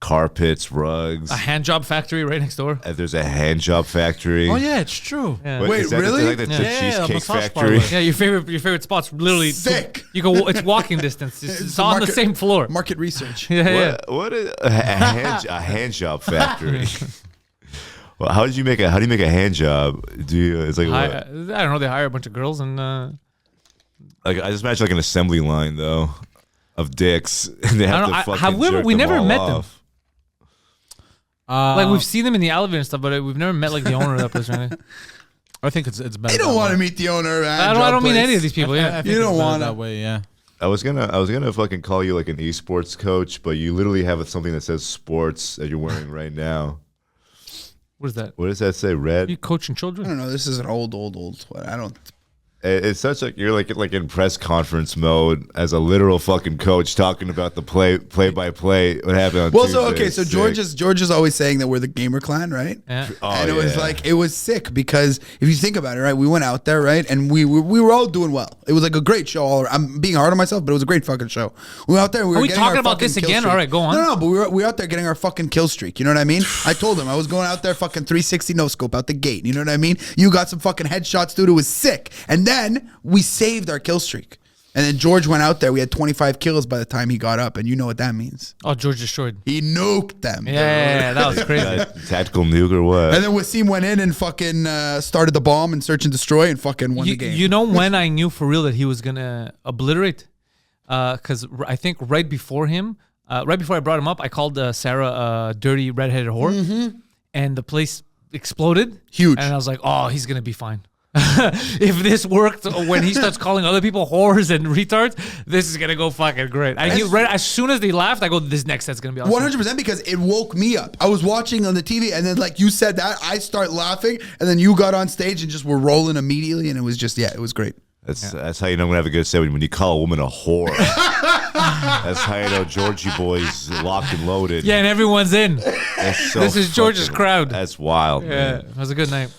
carpets, rugs. A hand job factory right next door. There's a hand job factory. Oh yeah, it's true. Yeah. What, Wait, is that really? Like the Yeah. cheesecake massage factory. parlor. Yeah, your favorite spot's literally Sick. You go. It's walking distance. It's a on the market- same floor. Market research. Yeah. What is a hand job factory? Well, how do you make a hand job? It's like I what? don't know. They hire a bunch of girls and Like I just imagine like an assembly line though of dicks, and they I have don't to know. fucking Have we ever- jerk we them never all met them. off. like we've seen them in the elevator and stuff, but we've never met like the owner of that place or anything. I think it's better. You don't want to meet the owner. I don't mean any of these people. Yeah. I think You don't it's better wanna. that way. Yeah. I was gonna fucking call you like an esports coach, but you literally have something that says sports that you're wearing right now. What is that? What does that say? Are Red? you coaching I children? don't know. This is an old. I don't. It's such like you're like in press conference mode as a literal fucking coach talking about the play by play. What happened on Well, Tuesday. so okay, so Sick. George is always saying that we're the gamer clan, right? Yeah. Oh, And yeah. it was sick because if you think about it, right, we went out there, right, and we were all doing well. It was like a great show. I'm being hard on myself, but it was a great fucking show. We went out there. Are we getting talking our about fucking this kill again? streak. All right, go on. No, but we were out there getting our fucking kill streak. You know what I mean? I told him I was going out there fucking 360 no scope out the gate. You know what I mean? You got some fucking headshots, dude. It was sick. And then we saved our kill streak. And then George went out there. We had 25 kills by the time he got up, and you know what that means. Oh, George destroyed. He nuked them. Yeah, that was crazy. Tactical nuke or what? And then Wasim went in and fucking started the bomb and search and destroy and fucking won the game. You know when I knew for real that he was gonna obliterate? Because I think right before him, right before I brought him up, I called Sarah a dirty redheaded whore, and the place exploded. Huge. And I was like, oh, he's gonna be fine. If this worked when he starts calling other people whores and retards, this is gonna go fucking great. I knew right as soon as they laughed, I go, this next set's gonna be awesome. 100% because it woke me up. I was watching on the TV and then like you said that, I start laughing and then you got on stage and just were rolling immediately and it was just, it was great. That's how you know I'm gonna have a good set when you call a woman a whore. That's how you know Georgie boys locked and loaded. Yeah, and everyone's in. That's so This is George's crowd. That's wild. Yeah, Man. it was a good night.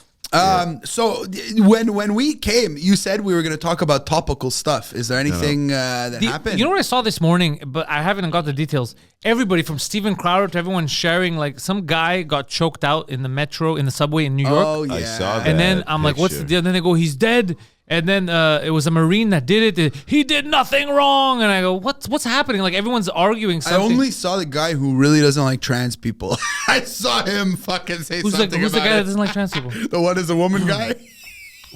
So when we came, you said we were going to talk about topical stuff. Is there anything that happened? You know what I saw this morning, but I haven't got the details. Everybody from Steven Crowder to everyone sharing, like some guy got choked out in the metro, in the subway in New York. Oh, yeah. I saw that. And then I'm like, what's the picture. deal? And then they go, he's dead. And then it was a Marine that did it. He did nothing wrong. And I go, what's happening? Like everyone's arguing I something. only saw the guy who really doesn't like trans people. I saw him fucking say Who's something the about guy that it. doesn't like trans people? The one is a woman guy?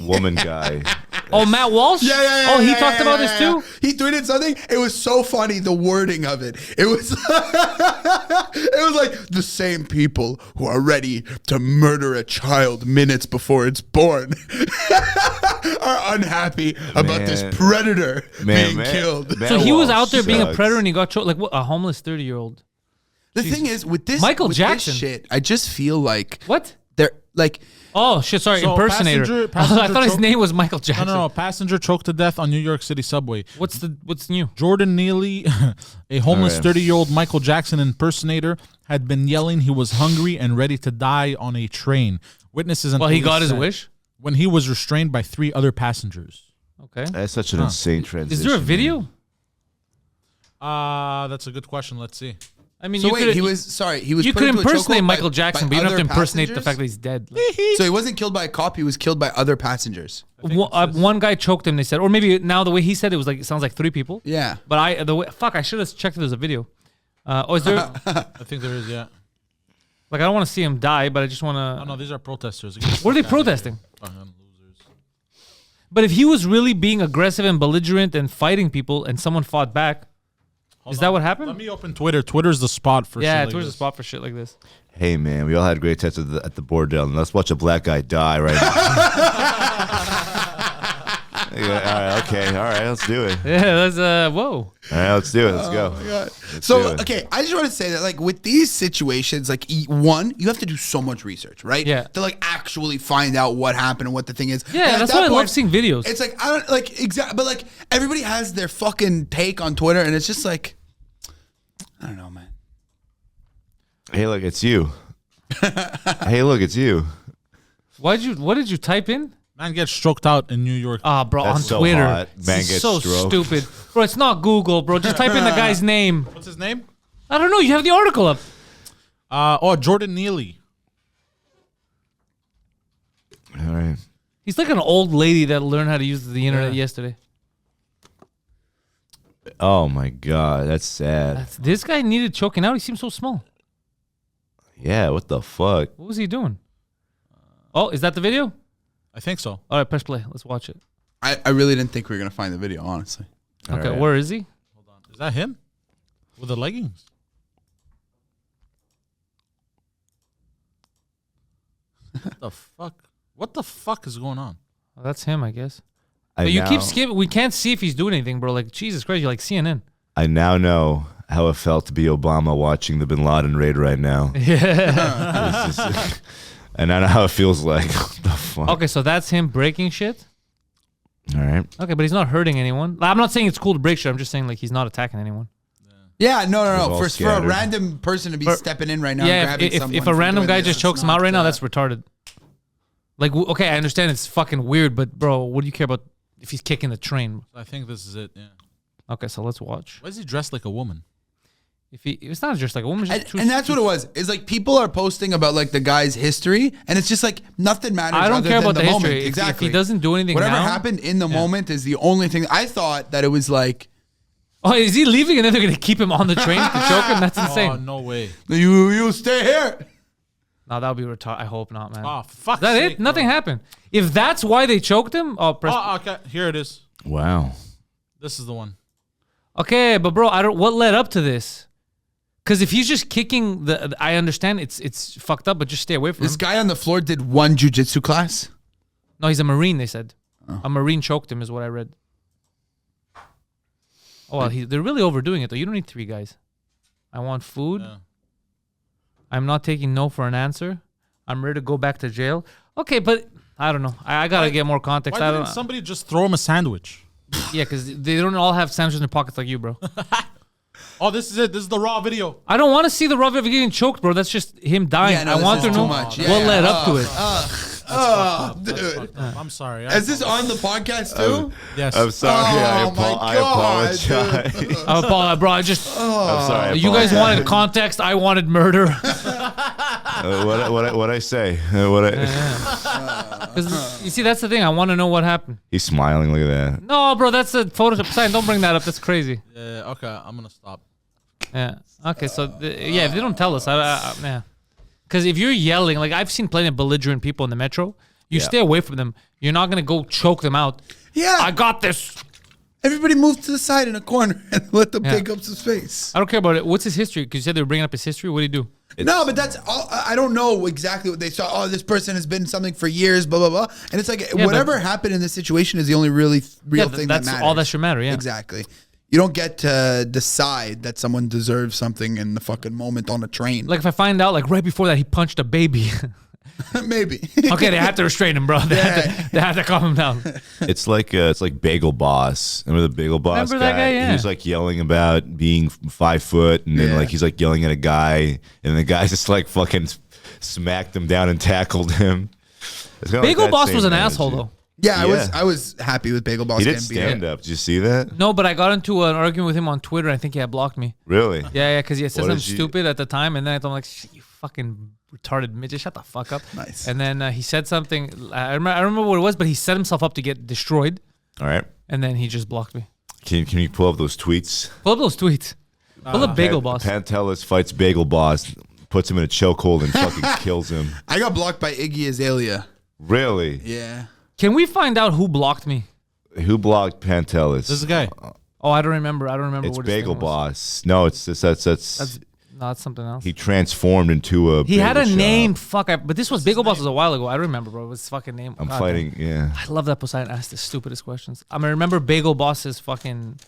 Woman guy. Oh, Matt Walsh? Yeah. Oh, he yeah, talked yeah, about yeah, this yeah. too? He tweeted something. It was so funny, the wording of it. It was it was like the same people who are ready to murder a child minutes before it's born are unhappy about this Man. predator being Man. killed. Man So he was Walsh out there being a sucks. predator and he got choked. Like what? A homeless 30-year-old. The thing is, with this Michael with this Jackson. shit, I just feel like What? they're like Oh, shit, sorry, So impersonator. passenger I thought his choke- name was Michael Jackson. No. Passenger choked to death on New York City subway. What's new? Jordan Neely, a homeless All right. 30-year-old Michael Jackson impersonator, had been yelling he was hungry and ready to die on a train. Witnesses and Well, he police got his said wish. when he was restrained by 3 other passengers. Okay. That's such an insane transition. Is there a video? That's a good question. Let's see. I mean, so you wait, could he was you put could into a impersonate chokehold Michael by Jackson, but you don't have to other impersonate the passengers? fact that he's dead. So he wasn't killed by a cop, he was killed by other passengers. One guy choked him. They said, or maybe now the way he said it was like it sounds like 3 people. Yeah. But I should have checked if there's a video. Is there? I think there is, yeah. Like I don't want to see him die, but I just want Oh, to. no, these are protesters. What are they protesting? Fucking losers. But if he was really being aggressive and belligerent and fighting people, and someone fought back, is that what happened? Let me open Twitter. Twitter's the spot for Yeah, shit like Twitter's a this. spot for shit like this. Hey man, we all had great times at the bordel. And let's watch a black guy die right now. Yeah, all right, okay, all right, let's do it. Yeah, that's whoa. All right, let's do it. Let's go. Let's So do it. okay, I just want to say that like with these situations, like one, you have to do so much research, right? Yeah. To like actually find out what happened and what the thing is. Yeah, And at that's that why I love point, seeing videos. It's like I don't like exactly, but like everybody has their fucking take on Twitter, and it's just like I don't know, man. Hey, look, it's you. Hey, look, it's you. What did you type in? Man gets stroked out in New York. Ah, bro, That's on so Twitter. hot. This Man is gets so stroked. stupid. Bro, it's not Google, bro. Just type in the guy's name. What's his name? I don't know. You have the article up. Jordan Neely. All right. He's like an old lady that learned how to use the internet yesterday. Oh my God, that's sad. This guy needed choking out. He seems so small. Yeah, what the fuck? What was he doing? Oh, is that the video? I think so. All right, press play. Let's watch it. I really didn't think we were gonna find the video, honestly. Okay, right. where is he? Is that him? With the leggings? What the fuck? What the fuck is going on? Oh, that's him, I guess. I But you now, keep skipping. We can't see if he's doing anything, bro. Like, Jesus Christ, you're like CNN. I now know how it felt to be Obama watching the Bin Laden raid right now. Yeah. It's just- and I know how it feels like. What the fuck? Okay, so that's him breaking shit. All right. Okay, but he's not hurting anyone. I'm not saying it's cool to break shit. I'm just saying like he's not attacking anyone. Yeah, no. all For a scattered. random person to be stepping in right now, and Yeah, grabbing someone if for a random doing guy this, just it's chokes him out not, right now, that's retarded. Like, okay, I understand it's fucking weird, but bro, what do you care about if he's kicking the train? I think this is it. Yeah. Okay, so let's watch. Why is he dressed like a woman? It's not just like a woman. and that's what it was. Is like people are posting about like the guy's history, and it's just like nothing matters. I don't other care than about the moment. history. If Exactly. he doesn't do anything Whatever now, happened in the moment is the only thing. I thought that it was like, Oh, is he leaving and then they're gonna keep him on the train to choke him? That's insane. Oh, no way. you stay here. No, that would be retarded. I hope not, man. Oh, fuck. Is that it? Nothing happened. If that's why they choked him, press. Oh, okay. Here it is. Wow. This is the one. Okay, but bro, I don't. What led up to this? Because if he's just kicking I understand it's fucked up, but just stay away from This him. guy on the floor did one jujitsu class. No, he's a Marine. They said a Marine choked him, is what I read. Oh well, they're really overdoing it though. You don't need 3 guys. I want food. Yeah. I'm not taking no for an answer. I'm ready to go back to jail. Okay, but I don't know. I gotta get more context. Why I didn't don't. somebody just throw him a sandwich? Yeah, because they don't all have sandwiches in their pockets like you, bro. Oh, this is it. This is the raw video. I don't want to see the Rav of getting choked, bro. That's just him dying. Yeah, no, I this want is to too know much. what Yeah, led up to it. Dude. I'm sorry. Is this on the podcast too? Yes. I'm sorry. Oh, my I God, apologize. Oh, Paul, bro, I just. I'm sorry. I You guys apologize. wanted context. I wanted murder. What I say? Because you see, that's the thing. I want to know what happened. He's smiling. Look at that. No, bro, that's a Photoshop sign. Don't bring that up. That's crazy. Yeah, okay, I'm gonna stop. Yeah. Okay. So yeah, if they don't tell us, yeah. Because if you're yelling, like I've seen plenty of belligerent people in the metro, you Yeah. stay away from them. You're not gonna go choke them out. Yeah. I got this. Everybody move to the side in a corner and let them Yeah. take up some space. I don't care about it. What's his history? Because you said they were bringing up his history. What did he do? No, but that's all. I don't know exactly what they saw. Oh, this person has been something for years, blah, blah, blah. And it's like whatever happened in this situation is the only really real thing that's that matters. all that should matter. Yeah. Exactly. You don't get to decide that someone deserves something in the fucking moment on a train. Like if I find out, like right before that, he punched a baby. Maybe. Okay, they had to restrain him, bro. They had to calm him down. It's like Bagel Boss. Remember the Bagel Boss Remember that guy? Yeah. He was like yelling about being 5 foot, and then Yeah. like he's like yelling at a guy, and the guy just like fucking smacked him down and tackled him. It's kinda like Bagel that Boss same was an energy. asshole, though. Yeah, Yeah. I was happy with Bagel Boss He did getting beat up. stand up. Did you see that? No, but I got into an argument with him on Twitter. I think he had blocked me. Really? Yeah, because he had said What something did you- stupid at the time, and then I thought, like, shit, you fucking retarded midget, shut the fuck up. Nice. And then he said something. I remember what it was, but he set himself up to get destroyed, All right. and then he just blocked me. Can you pull up those tweets? Pull up those tweets. Pull up Bagel Boss. Pantelis fights Bagel Boss, puts him in a chokehold and fucking kills him. I got blocked by Iggy Azalea. Really? Yeah. Can we find out who blocked me? Who blocked Pantelis? This is a guy. Oh, I don't remember. It's what his Bagel thing was. Boss. No, it's that's No, it's something else. he transformed into a. He had a bagel shop. name. Fuck, but this was Bagel Boss was a while ago. I remember, bro. It was his fucking name. I'm God fighting. damn. Yeah. I love that Poseidon asked the stupidest questions. I remember Bagel Boss's fucking.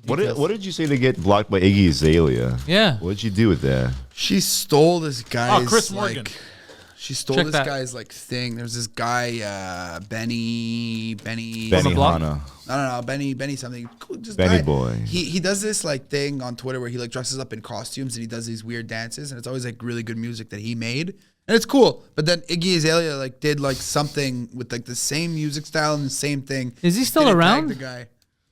What did you say to get blocked by Iggy Azalea? Yeah. What did you do with that? She stole this guy's Chris Morgan. She stole Check this that. guy's like thing. There's this guy, Benny. Benny block? Hanna. No, Benny something. This Benny guy, boy. He does this like thing on Twitter where he like dresses up in costumes and he does these weird dances and it's always like really good music that he made and it's cool. But then Iggy Azalea like did like something with like the same music style and the same thing. Is he still Didn't tag around? The guy.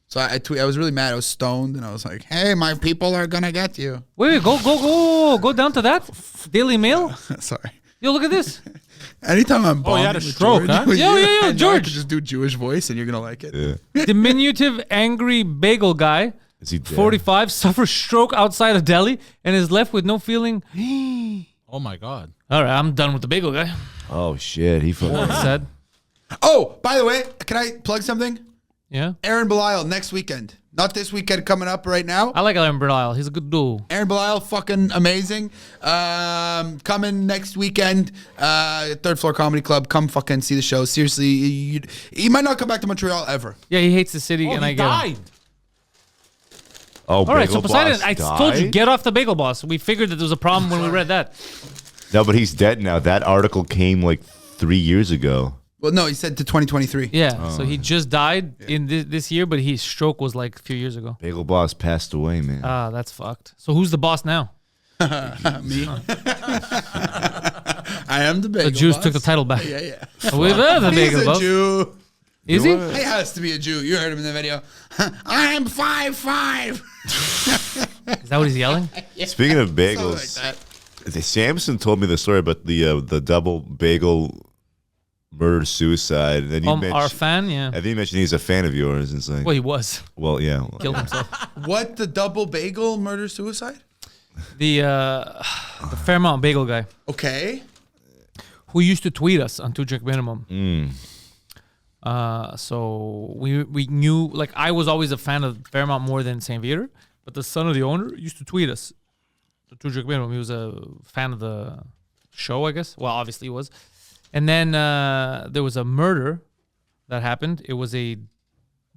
So I was really mad. I was stoned and I was like, "Hey, my people are gonna get you." Wait, go down to that Daily Mail. Sorry. Yo, look at this. Anytime I'm Oh, you had bonding a with stroke, George, huh? with Yo, you, yo, yo, I know I George. could just do Jewish voice and you're gonna like it. Yeah. Diminutive angry bagel guy, Is he dead? 45, suffers stroke outside of Delhi and is left with no feeling. Oh my God. All right, I'm done with the bagel guy. Oh shit. He fucking. Said, Oh, by the way, can I plug something? yeah. Aaron Belial next weekend. Not this weekend coming up right now. I like Aaron Bernal. He's a good dude. Aaron Belial, fucking amazing. Coming next weekend, Third Floor Comedy Club. Come fucking see the show. Seriously, he might not come back to Montreal ever. Yeah, he hates the city, Oh, and I he get died. him. Oh, All right, Bagel so Poseidon, Boss I told you, died? get off the bagel boss. We figured that there was a problem when we read that. No, but he's dead now. That article came like 3 years ago. Well, no, he said to 2023. Yeah, so he just died in this year, but his stroke was like a few years ago. Bagel Boss passed away, man. Ah, that's fucked. So who's the boss now? Me. I am the bagel The Jews boss. took the title back. Yeah. We are the He's bagel a boss. Jew. Is he? He has to be a Jew. You heard him in the video. I'm 5'5". Is that what he's yelling? Speaking of Something bagels, like that. Samson told me the story about the double bagel murder suicide. And then you mentioned, Our fan, yeah. I think you mentioned he's a fan of yours. It's like, Well, he was. well, yeah. Killed himself. What, the double bagel murder suicide? The Fairmount Bagel guy Okay. who used to tweet us on 2 Drink Minimum. So we knew, like, I was always a fan of Fairmount more than St. Viator, but the son of the owner used to tweet us. The 2 Drink Minimum. He was a fan of the show, I guess. Well, obviously he was. And then there was a murder that happened. It was a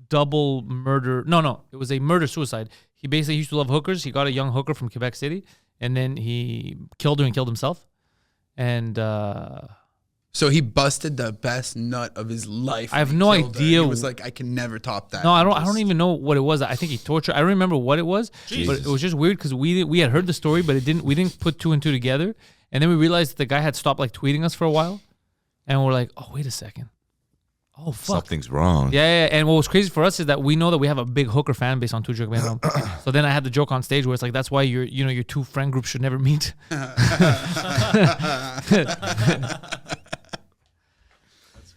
double murder. No, it was a murder-suicide. He basically used to love hookers. He got a young hooker from Quebec City, and then he killed her and killed himself. And So he busted the best nut of his life. I have when no he killed her. idea. He was like, I can never top that. no, I don't even know what it was. I think he tortured. I don't remember what it was, but it was just weird because we had heard the story, but we didn't put 2 and 2 together. And then we realized the guy had stopped like tweeting us for a while, and we're like, oh, wait a second. Oh, fuck. Something's wrong. Yeah. And what was crazy for us is that we know that we have a big hooker fan base on 2 Drink Minimum. So then I had the joke on stage where it's like, that's why your 2 friend groups should never meet.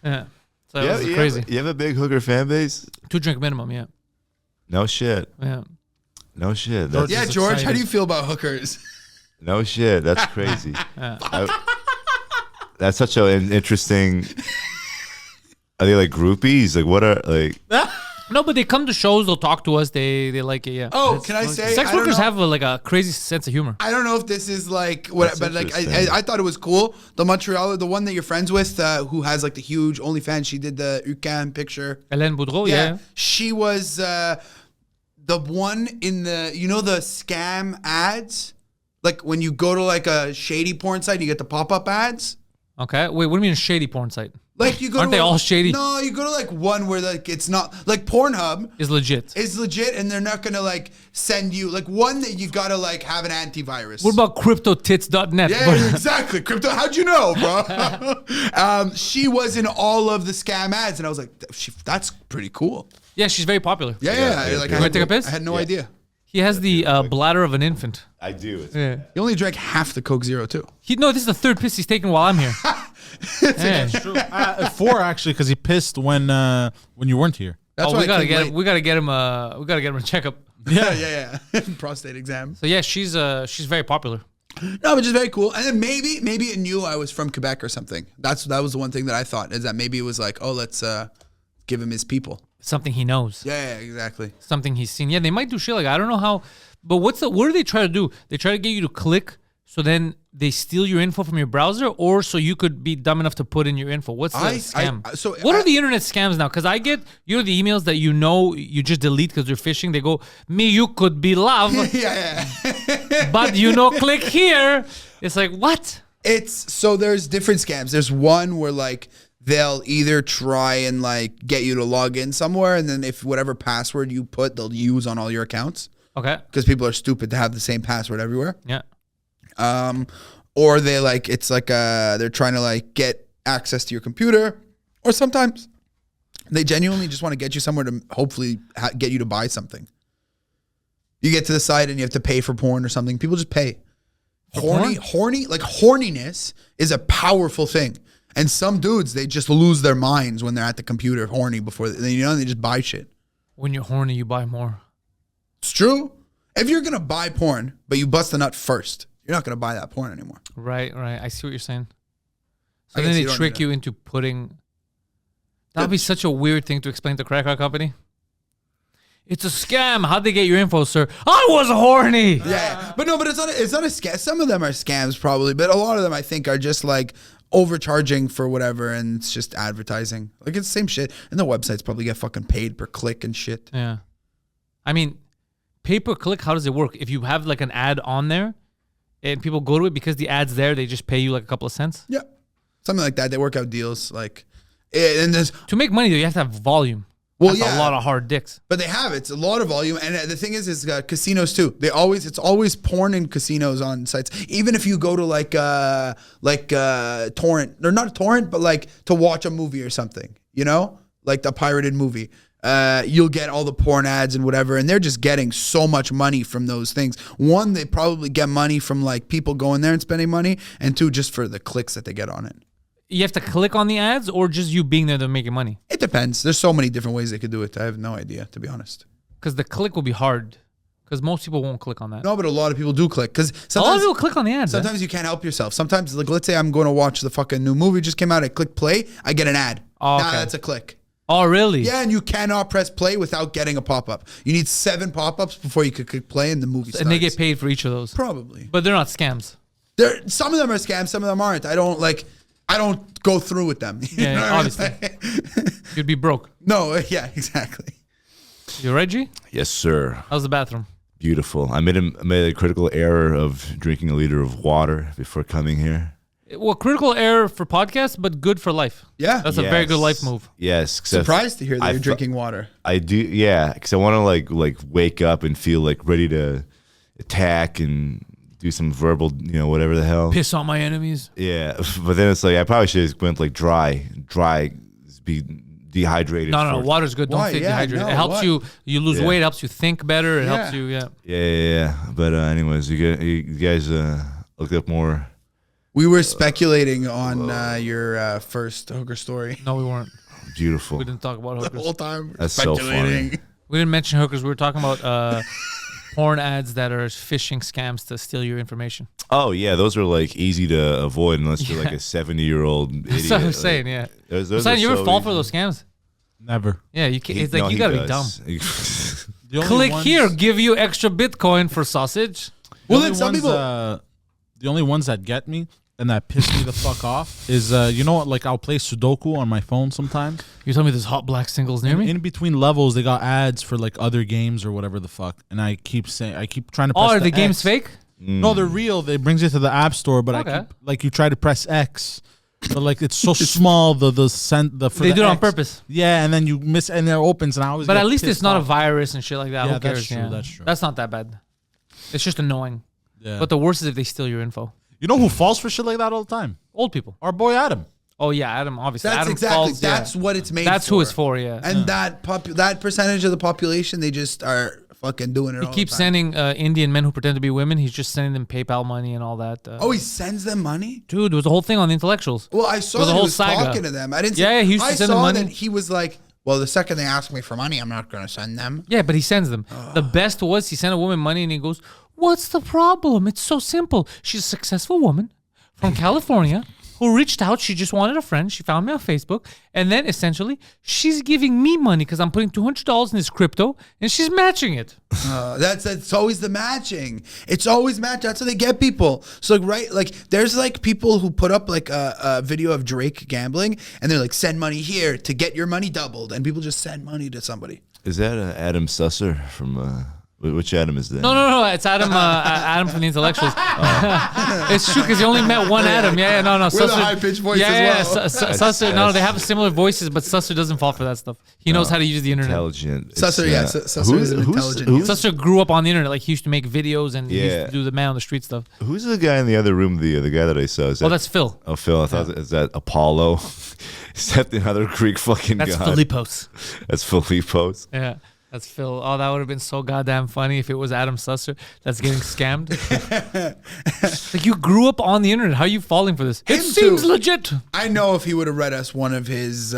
Yeah. So that was crazy. You have a big hooker fan base? 2 Drink Minimum, yeah. No shit. Yeah. No shit. George That's, Yeah, Just George, how excited. do you feel about hookers? no shit. That's crazy. Yeah. That's such an interesting. Are they like groupies? Like what are like? No, but they come to shows, they'll talk to us, they like it, yeah. Oh, can I say? Sex I don't workers know- have a crazy sense of humor. I don't know if this is like what, That's but like interesting. I thought it was cool. The Montreal, the one that you're friends with, who has like the huge OnlyFans. She did the UQAM picture. Hélène Boudreau, yeah. She was the one in the the scam ads. Like when you go to like a shady porn site, you get the pop-up ads. Okay. Wait, what do you mean shady porn site? Like you go Aren't to they all shady? No, you go to like one where like it's not like Pornhub Is legit. is legit, and they're not gonna like send you like one that you gotta like have an antivirus. What about cryptotits.net? Yeah, exactly. Crypto. How'd you know, bro? She was in all of the scam ads, and I was like, that's pretty cool. Yeah, she's very popular. Yeah. Like, You wanna take a piss? I had no idea. He has the bladder of an infant. I do. Yeah. He only drank half the Coke Zero too. This is the third piss he's taken while I'm here. Yeah. 4 actually, because he pissed when you werennt here. That's Oh, why we I gotta came get late. we gotta get him a checkup. Yeah. Prostate exam. So yeah, she's very popular. No, but just very cool. And then maybe it knew I was from Quebec or something. That was the one thing that I thought, is that maybe it was like, oh, let's give him his people. Something he knows. Yeah, exactly. Something he's seen. Yeah, they might do shit like I don't know how, but what do they try to do? They try to get you to click, so then they steal your info from your browser, or so you could be dumb enough to put in your info. What's the scam? What are the internet scams now? Because I get the emails that you just delete because they're phishing. They go, you could be love, Yeah. but click here. It's like, what? There's different scams. There's one where like they'll either try and like get you to log in somewhere, and then if whatever password you put, they'll use on all your accounts, Okay. because people are stupid to have the same password everywhere. Yeah. Or they like it's like they're trying to like get access to your computer, or sometimes they genuinely just want to get you somewhere to hopefully get you to buy something. You get to the site and you have to pay for porn or something. People just pay. Horniness is a powerful thing. And some dudes, they just lose their minds when they're at the computer horny before they just buy shit. When you're horny, you buy more. It's true. If you're going to buy porn, but you bust the nut first, you're not going to buy that porn anymore. Right. I see what you're saying. So I then guess they you don't trick need you into putting. That'd be such a weird thing to explain to a credit card company. It's a scam. How'd they get your info, sir? I was horny. Yeah. But it's not a scam. Some of them are scams probably, but a lot of them I think are just like overcharging for whatever, and it's just advertising. Like it's the same shit. And the websites probably get fucking paid per click and shit. Yeah. I mean, pay per click, how does it work? If you have like an ad on there and people go to it because the ad's there, they just pay you like a couple of cents? Yeah. Something like that. They work out deals. Like And there's To make money, though, you have to have volume. Well, That's a lot of hard dicks. But they have it's a lot of volume, and the thing is casinos too. It's always porn in casinos on sites. Even if you go to like torrent, or not torrent, but like to watch a movie or something, you know, like the pirated movie. You'll get all the porn ads and whatever, and they're just getting so much money from those things. One, they probably get money from like people going there and spending money, and two, just for the clicks that they get on it. You have to click on the ads, or just you being there to making money? It depends. There's so many different ways they could do it. I have no idea, to be honest. Because the click will be hard. Because most people won't click on that. No, but a lot of people do click. Because a lot of people click on the ads. Sometimes you can't help yourself. Sometimes, like, let's say I'm going to watch the fucking new movie just came out. I click play. I get an ad. Oh, Now okay. that's a click. Oh, really? Yeah, and you cannot press play without getting a pop-up. You need 7 pop-ups before you could click play and the movie starts. And they get paid for each of those. Probably. But they're not scams. Some of them are scams. Some of them aren't. I don't go through with them. You Yeah, know what I'm obviously. saying? You'd be broke. No, yeah, exactly. You ready, G? Yes, sir. How's the bathroom? Beautiful. I made a critical error of drinking a liter of water before coming here. Well, critical error for podcasts, but good for life. Yeah. That's a very good life move. Yes. Surprised to hear that you're drinking water. I do, yeah, because I want to like wake up and feel like ready to attack and do some verbal, whatever the hell. Piss on my enemies. Yeah, but then it's like I probably should have went like dry, be dehydrated. No, water's good. Don't Why? stay Yeah, dehydrated. no, It helps what? you lose Yeah. weight. It helps you think better. It Yeah. helps you. Yeah. Yeah. But anyways, you guys looked up more. We were speculating on your first hooker story No, we weren't. Beautiful. We didn't talk about the hookers. whole time. That's so funny. We didn't mention hookers. We were talking about porn ads that are phishing scams to steal your information. Oh yeah, those are like easy to avoid unless you're like a 70-year-old idiot. That's what I was saying. Yeah. Those Besides, are you ever so fall easy. for those scams? Never. Yeah, you can't. It's like you gotta be dumb. The only Click ones- here, give you extra Bitcoin for sausage. The Well, only then some ones, people- the only ones that get me and that piss me the fuck off is what? Like I'll play Sudoku on my phone sometimes. You telling me there's hot black singles near me? In between levels, they got ads for like other games or whatever the fuck, and I keep trying to. Oh, Press are the the games X. fake? No, they're real. They brings you to the app store, but Okay. I keep like you try to press X, but like it's so small. For They the do it on X. purpose. Yeah, and then you miss, and it opens, and I always. But get at least it's pissed not a off. virus and shit like that. Yeah, Who cares? that's true, that's true. That's not that bad. It's just annoying. Yeah. But the worst is if they steal your info. You know who falls for shit like that all the time? Old people. Our boy Adam. Oh yeah, Adam. Obviously, That's Adam exactly. falls, yeah. That's what it's made. That's for. who it's for. Yeah. And that percentage of the population, they just are fucking doing it. He all keeps the time. sending Indian men who pretend to be women. He's just sending them PayPal money and all that. Oh, he sends them money. Dude, there was a whole thing on the intellectuals. Well, I It saw was a that he whole was saga. talking to them. I didn't. Yeah, he used to I send them saw money. that he was like, well, the second they ask me for money, I'm not going to send them. Yeah, but he sends them. The best was he sent a woman money and he goes, "What's the problem? It's so simple. She's a successful woman from California who reached out. She just wanted a friend. She found me on Facebook. And then essentially she's giving me money because I'm putting $200 in this crypto and she's matching it." That's always the matching. It's always match. That's how they get people. So there's like people who put up like a video of Drake gambling, and they're like, send money here to get your money doubled, and people just send money to somebody. Is that Adam Susser from? Which Adam is that? No. It's Adam. Adam from the Intellectuals. It's true because you only met one Adam. Yeah. No. With a high-pitched voice as well. Susser. No, they have similar voices, but Susser doesn't fall for that stuff. He knows how to use the internet. Intelligent. Susser, yeah, Susser is an intelligent user. Susser grew up on the internet. Like he used to make videos and he used Yeah. to do the man on the street stuff. Who's the guy in the other room? The guy that I saw. Is that, Oh, that's Phil. Oh, Phil. I thought is that Apollo? Is that the other Greek fucking That's god? Philippos. That's Philippos. Yeah. That's Phil. Oh, that would have been so goddamn funny if it was Adam Susser that's getting scammed. Like you grew up on the internet. How are you falling for this? It Him seems too. legit. I know if he would have read us one of his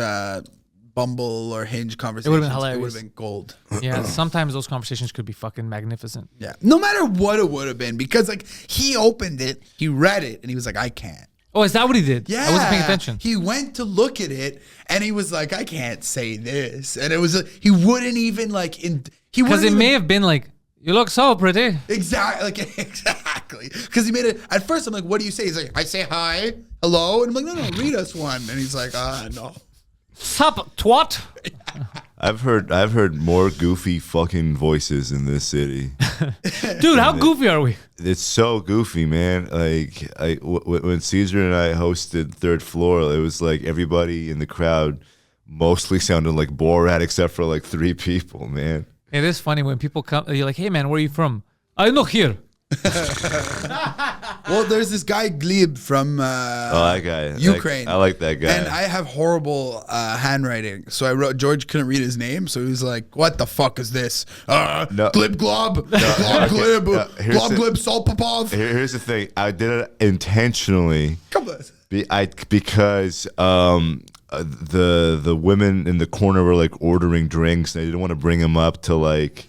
Bumble or Hinge conversations, been It hilarious. would have been gold. Yeah, sometimes those conversations could be fucking magnificent. Yeah. No matter what it would have been, because like he opened it, he read it, and he was like, I can't. Oh, is that what he did? Yeah. I wasn't paying attention. He went to look at it, and he was like, I can't say this. And it was he wouldn't even like he Because wouldn't it even, may have been like, you look so pretty. Exactly. Because he made it at first I'm like, what do you say? He's like, I say hi, hello, and I'm like, no, read us one. And he's like, no. Sup, twat. I've heard more goofy fucking voices in this city. Dude, how goofy are we? It's so goofy, man. Like when Caesar and I hosted Third Floor, it was like everybody in the crowd mostly sounded like Borat except for like 3 people, man. It is funny when people come. You're like, "Hey, man, where are you from?" I'm not here. Well, there's this guy Gleb from That guy, Ukraine. I like that guy. And I have horrible handwriting, so I wrote. George couldn't read his name, so he was like, "What the fuck is this? Glib glob, glob glib, glob glib Solpapov." Here's the thing. I did it intentionally. Come on. Because the women in the corner were like ordering drinks, and I didn't want to bring them up to like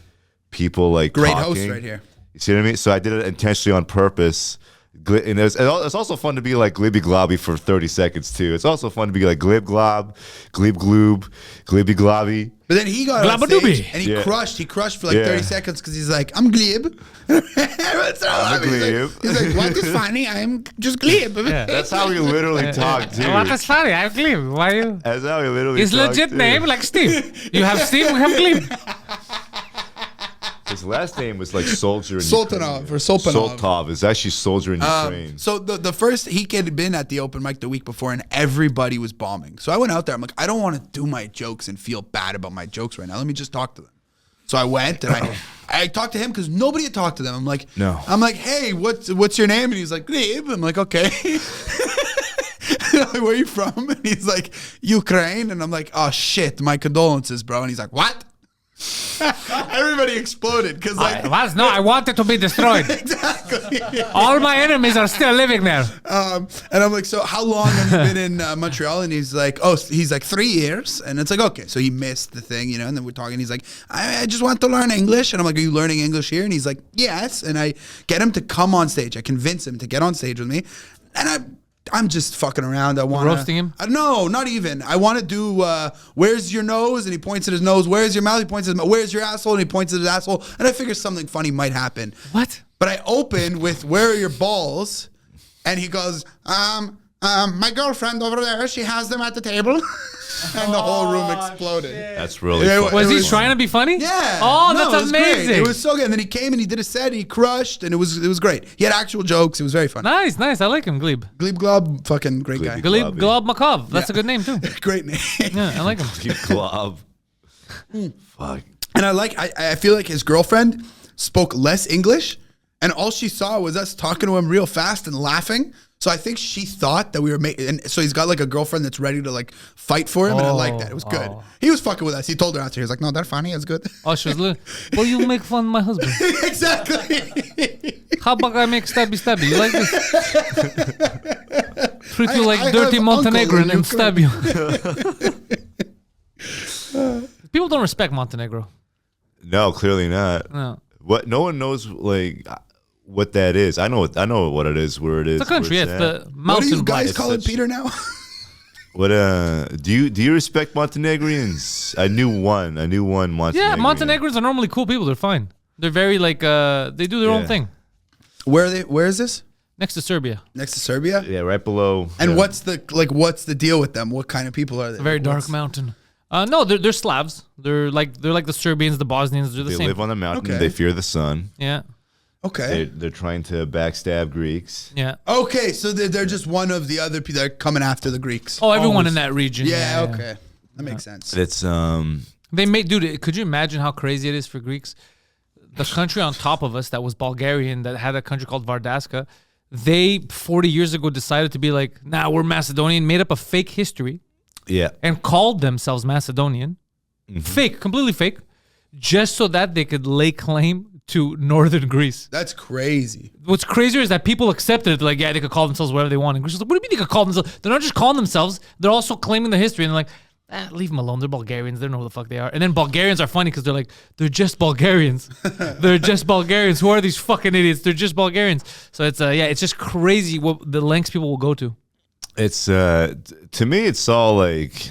people like Great talking. host right here. You see what I mean? So I did it intentionally on purpose. And it's also fun to be like glibby globby for 30 seconds too. It's also fun to be like glib glob, glib gloob, glibby globby. But then he got on Glabadooby. stage and he crushed. He crushed for like 30 seconds because he's like, "I'm glib." What's wrong? I'm a glib. He's like, "What is funny? I'm just glib." Yeah. That's how we literally talk too. What is funny? I'm Gleb. Why you? That's how we literally His talk legit too. name, like Steve. You have Steve, we have Gleb. His last name was like Soldier in Sultanov Ukraine. or Solpanov. Soltov is actually Soldier in Ukraine. So the first he had been at the open mic the week before and everybody was bombing. So I went out there. I'm like, I don't want to do my jokes and feel bad about my jokes right now. Let me just talk to them. So I went and I talked to him because nobody had talked to them. I'm like, No. I'm like, "Hey, what's your name?" And he's like, "Gleb." I'm like, "Okay." And I'm like, "Where are you from?" And he's like, "Ukraine." And I'm like, "Oh shit, my condolences, bro." And he's like, "What?" Everybody exploded because like I want it to be destroyed. exactly. All my enemies are still living there. And I'm like, "So how long have you been in Montreal?" And he's like, he's like 3 years. And it's like, okay, so he missed the thing, you know. And then we're talking. He's like, I just want to learn English. And I'm like, "Are you learning English here?" And he's like, "Yes." And I get him to come on stage. I convince him to get on stage with me, and I'm just fucking around. I want Roasting him? No, not even. I want to do "Where's your nose?" And he points at his nose. "Where's your mouth?" He points at his mouth. "Where's your asshole?" And he points at his asshole. And I figure something funny might happen. What? But I opened with "Where are your balls?" And he goes, "My girlfriend over there, she has them at the table." And the whole room exploded. That's really Yeah, funny. Was he was- trying to be funny? Yeah. Oh, No, it that's was great. amazing. It was so good. And then he came and he did a set. And he crushed, and it was great. He had actual jokes. It was very fun. Nice. I like him, Gleb. Gleb Glob, fucking great guy. Gleb. Gleb Glob Makov. That's Yeah. a good name too. Great name. Yeah, I like him. You glob. Fuck. And I feel like his girlfriend spoke less English, and all she saw was us talking to him real fast and laughing. So I think she thought that we were making, and so he's got like a girlfriend that's ready to like fight for him, and I like that. It was good. He was fucking with us. He told her after. He was like, "No, that's funny. It's good." Oh, she was like, "Well, you make fun of my husband. Exactly. How about I make stabby? You like this? Treat you I like have dirty uncle Montenegrin in and stab you." Ukraine. People don't respect Montenegro. No, clearly not. No. What? No one knows like what that is. I know what it is. Where it is. It's a country. where It's at. the What mountain do you guys black. call it, Peter? Now. What? Do you respect Montenegrians? I knew one Montenegrin. Yeah, Montenegrins are normally cool people. They're fine. They're very like they do their own Yeah. thing. Where are they? Where is this? Next to Serbia. Next to Serbia. Yeah, right below. And yeah. what's the deal with them? What kind of people are they? A very dark What's- mountain. No, they're Slavs. They're like the Serbians, the Bosnians. They're the They same. live on the mountain. Okay. They fear the sun. Yeah, Okay. They're trying to backstab Greeks. yeah. Okay, so they're just one of the other people that are coming after the Greeks. Oh, everyone in that region. Yeah, okay. That makes sense. It's They made, dude. Could you imagine how crazy it is for Greeks? The country on top of us that was Bulgarian, that had a country called Vardaska. They 40 years ago decided to be like, nah, we're Macedonian. Made up a fake history yeah. and called themselves Macedonian. Fake, completely fake, just so that they could lay claim to northern Greece. That's crazy. What's crazier is that people accepted it. They're like, yeah, they could call themselves whatever they want. And Greece was like, what do you mean they could call themselves? They're not just calling themselves. They're also claiming the history. And they're like, leave them alone. They're Bulgarians. They don't know who the fuck they are. And then Bulgarians are funny because they're like, they're just Bulgarians. They're just Bulgarians. Who are these fucking idiots? They're just Bulgarians. So it's it's just crazy what the lengths people will go to. It's to me, it's all like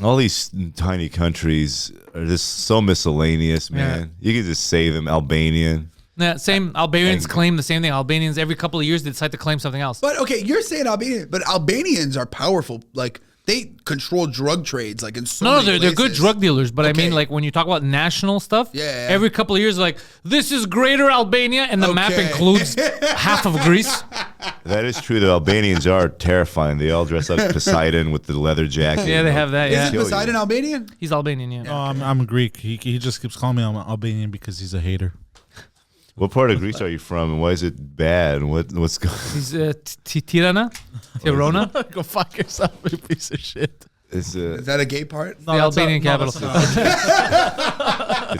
all these tiny countries are just so miscellaneous, man. You can just say them Albanian. Yeah, same. Albanians And- claim the same thing. Albanians every couple of years they decide to claim something else. But okay, you're saying Albanian, but Albanians are powerful. Like they control drug trades like in so No, many they're good places. drug dealers, but I mean, Okay. like when you talk about national stuff, Yeah. every couple of years, like this is Greater Albania, and the map Okay. includes half of Greece. That is true. The Albanians are terrifying. They all dress like Poseidon with the leather jacket. Yeah, they have that. Yeah, Isn't Poseidon Albanian? he's Albanian. Yeah, Oh, I'm Greek. He just keeps calling me Albanian because he's a hater. What part of Greece are you from, and why is it bad? What's going? he's Tirana, Tirana, Go fuck yourself, you piece of shit. Is Is that a gay part? the Albanian capital. is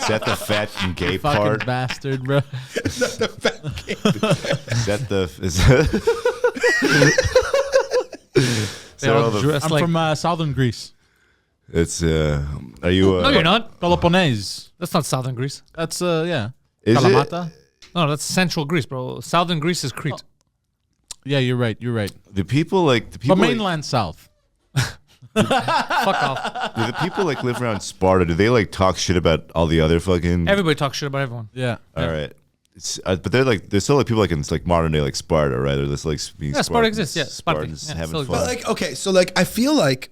that the fat and gay Fucking part? bastard, bro. Is that the? Is that, They all the- dress I'm like. from southern Greece. It's Are you? No, you're not. Peloponnese. That's not southern Greece. That's yeah. Is it? Kalamata. No, that's central Greece, bro. Southern Greece is Crete. Yeah, you're right. You're right. The people like the people. But like- mainland south. Fuck off. do the people like live around Sparta? Do they like talk shit about all the other fucking? Everybody talks shit about everyone. Yeah. All right. But they're still like people like in like modern day like Sparta, right? They're just like being Yeah, Sparta exists, yeah. Sparta, Spartans yeah, having still fun. But like, okay, so like, I feel like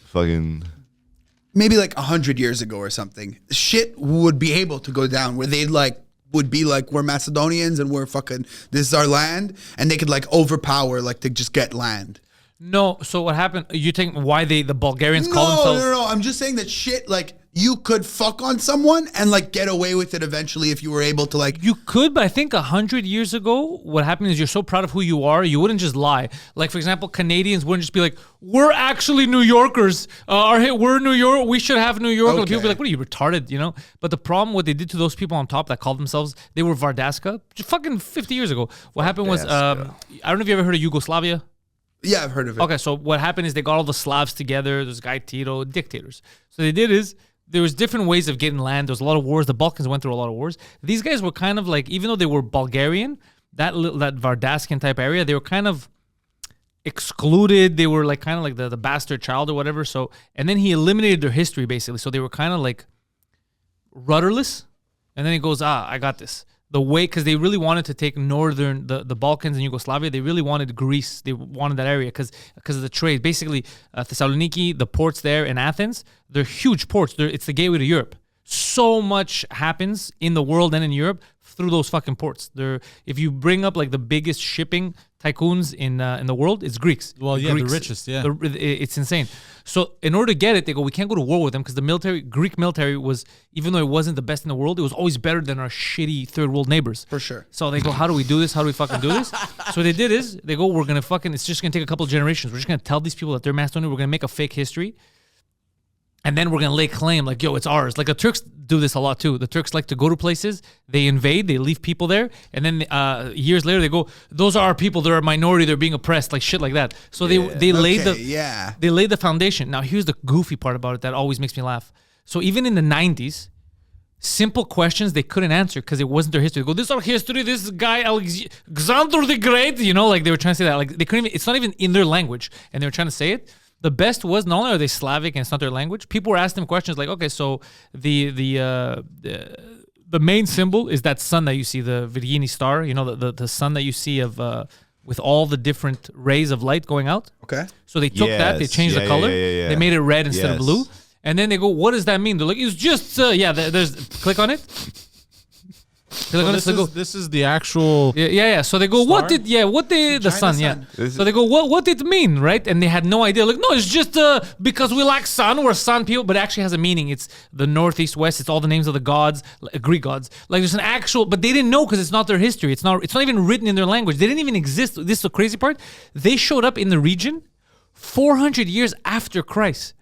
Fucking. maybe like 100 years ago or something, shit would be able to go down where they like would be like, we're Macedonians and we're fucking, this is our land, and they could like overpower like to just get land. No, so what happened? You think why the Bulgarians call themselves? No. I'm just saying that shit like you could fuck on someone and like get away with it eventually if you were able to like. You could, but I think 100 years ago, what happened is you're so proud of who you are, you wouldn't just lie. Like, for example, Canadians wouldn't just be like, we're actually New Yorkers. We're New York. We should have New York. Like, people be like, what are you, retarded, you know? But the problem, what they did to those people on top that called themselves, they were Vardaska, just fucking 50 years ago. What happened was, I don't know if you ever heard of Yugoslavia. Yeah, I've heard of it. Okay, so what happened is they got all the Slavs together. There's guy Tito, dictators. So they did is there was different ways of getting land. There was a lot of wars. The Balkans went through a lot of wars. These guys were kind of like, even though they were Bulgarian, that Vardaskan type area, they were kind of excluded. They were like kind of like the bastard child or whatever. So, and then he eliminated their history basically. So they were kind of like rudderless. And then he goes, I got this. The way, because they really wanted to take northern, the Balkans and Yugoslavia, they really wanted Greece. They wanted that area because of the trade. Basically, Thessaloniki, the ports there, and Athens, they're huge ports. It's the gateway to Europe. So much happens in the world and in Europe through those fucking ports. If you bring up like the biggest shipping tycoons in the world, it's Greeks. Well, yeah, Greeks. the richest, yeah. It's insane. So in order to get it, they go, we can't go to war with them because the Greek military was, even though it wasn't the best in the world, it was always better than our shitty third world neighbors. For sure. So they go, how do we do this? How do we fucking do this? So what they did is, they go, we're going to fucking, it's just going to take a couple of generations. We're just going to tell these people that they're Macedonian. We're going to make a fake history. And then we're going to lay claim like, yo, it's ours. Like the Turks do this a lot too. The Turks like to go to places, they invade, they leave people there. And then years later, they go, those are our people. They're a minority. They're being oppressed, like shit like that. So they laid they laid the foundation. Now, here's the goofy part about it that always makes me laugh. So even in the 90s, simple questions they couldn't answer because it wasn't their history. They go, this is our history. This guy, Alexander the Great, you know, like they were trying to say that. Like they couldn't even, it's not even in their language. And they were trying to say it. The best was, not only are they Slavic and it's not their language, people were asking them questions like, okay, so the main symbol is that sun that you see, the Virgini star, you know, the sun that you see of with all the different rays of light going out. Okay. So they took that, they changed the color, they made it red instead of blue, and then they go, what does that mean? They're like, it's just there's click on it. This is the actual. Yeah. So they go, Star? the sun, yeah. So they go, what did it mean, right? And they had no idea. Like, no, it's just because we like sun, we're sun people, but it actually has a meaning. It's the north, east, west. It's all the names of the gods, Greek gods. Like there's an actual, but they didn't know because it's not their history. It's not even written in their language. They didn't even exist. This is the crazy part. They showed up in the region 400 years after Christ.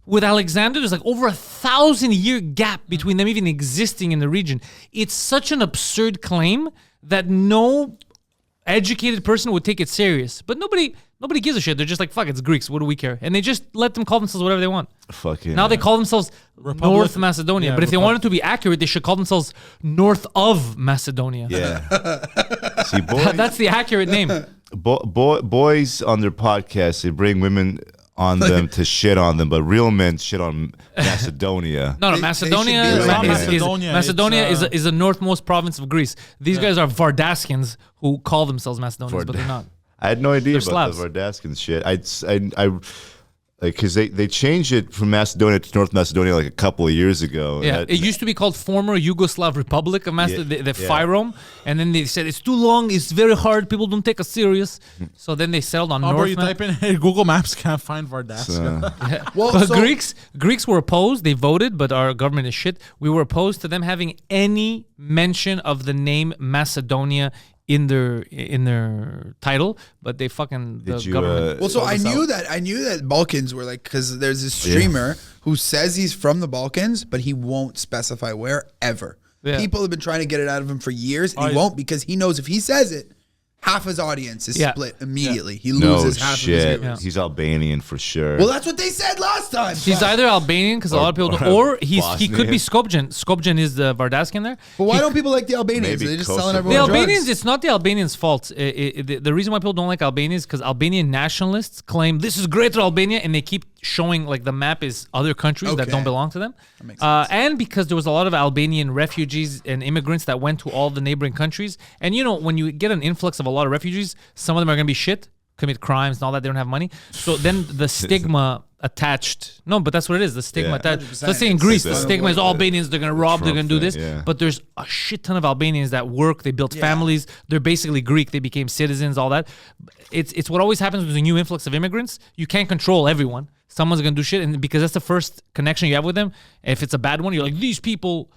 With Alexander, there's like over 1,000-year gap between them even existing in the region. It's such an absurd claim that no educated person would take it serious. But nobody gives a shit. They're just like, fuck, it's Greeks. What do we care? And they just let them call themselves whatever they want. Now they call themselves North Macedonia. Yeah, but if they wanted to be accurate, they should call themselves North of Macedonia. Yeah. See, boys, That's the accurate name. Boys on their podcast, they bring women on them to shit on them, but real men shit on Macedonia. No, They Macedonia should be like Macedonia. is the northmost province of Greece. These guys are Vardaskians who call themselves Macedonians, but they're not. I had no idea They're about Slavs. the Vardascan shit. I because they changed it from Macedonia to North Macedonia like a couple of years ago. and Yeah, that- it used to be called former Yugoslav Republic of Macedonia, Yeah, the yeah. FYROM, and then they said it's too long, it's very hard, people don't take us serious. So then they settled on Oh, bro, North you Ma- type in hey, Google Maps, can't find Vardasca. Well, But so- Greeks were opposed. They voted, but our government is shit. We were opposed to them having any mention of the name Macedonia in their title, but they fucking the Did you, government. Well, so sold I us knew out. that Balkans were like, because there's this streamer who says he's from the Balkans, but he won't specify where ever. Yeah. People have been trying to get it out of him for years, and he Oh, yeah. won't because he knows if he says it, half his audience is Yeah. split immediately. He no loses half of his shit. viewers. He's Albanian for sure. Well, that's what they said last time. He's Fuck. either Albanian because a lot of people don't, or he could be Skopjan. Skopjan is the Vardascan there. But why don't people like the Albanians? Maybe They're just Kosovo. selling The everyone drugs. Albanians, it's not the Albanians' fault. The reason why people don't like Albanians is because Albanian nationalists claim this is greater Albania, and they keep showing like the map is other countries that Okay. don't belong to them. makes sense. And because there was a lot of Albanian refugees and immigrants that went to all the neighboring countries. And you know, when you get an influx of a lot of refugees, some of them are going to be shit, commit crimes and all that. They don't have money. So then the stigma attached. No, but that's what it is. The stigma Yeah. attached. 100%. So let's say in Greece, like the the- stigma is all Albanians. They're going to rob. They're Trump going to do thing, this. yeah. But there's a shit ton of Albanians that work. They built families. They're basically Greek. They became citizens. All that. It's what always happens with a new influx of immigrants. You can't control everyone. Someone's gonna do shit, and because that's the first connection you have with them. If it's a bad one, you're like these people.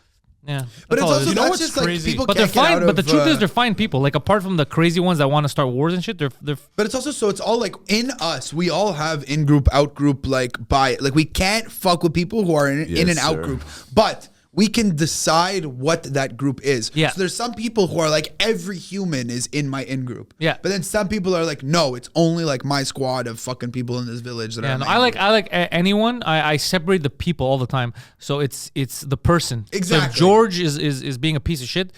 Yeah, But that's it's all it also is. You know that's what's just like crazy? people But they're can't get fine. out But the of, truth is, they're fine people. Like apart from the crazy ones that want to start wars and shit, they're But it's also so it's all like in us. We all have in group, out group, like by like we can't fuck with people who are in Yes, and out sir. group. But we can decide what that group is. Yeah. So there's some people who are like every human is in my in group. Yeah. But then some people are like, no, it's only like my squad of fucking people in this village that Yeah, are. no, in my I like in-group. anyone. I separate the people all the time. So it's the person. So Exactly. if George is being a piece of shit,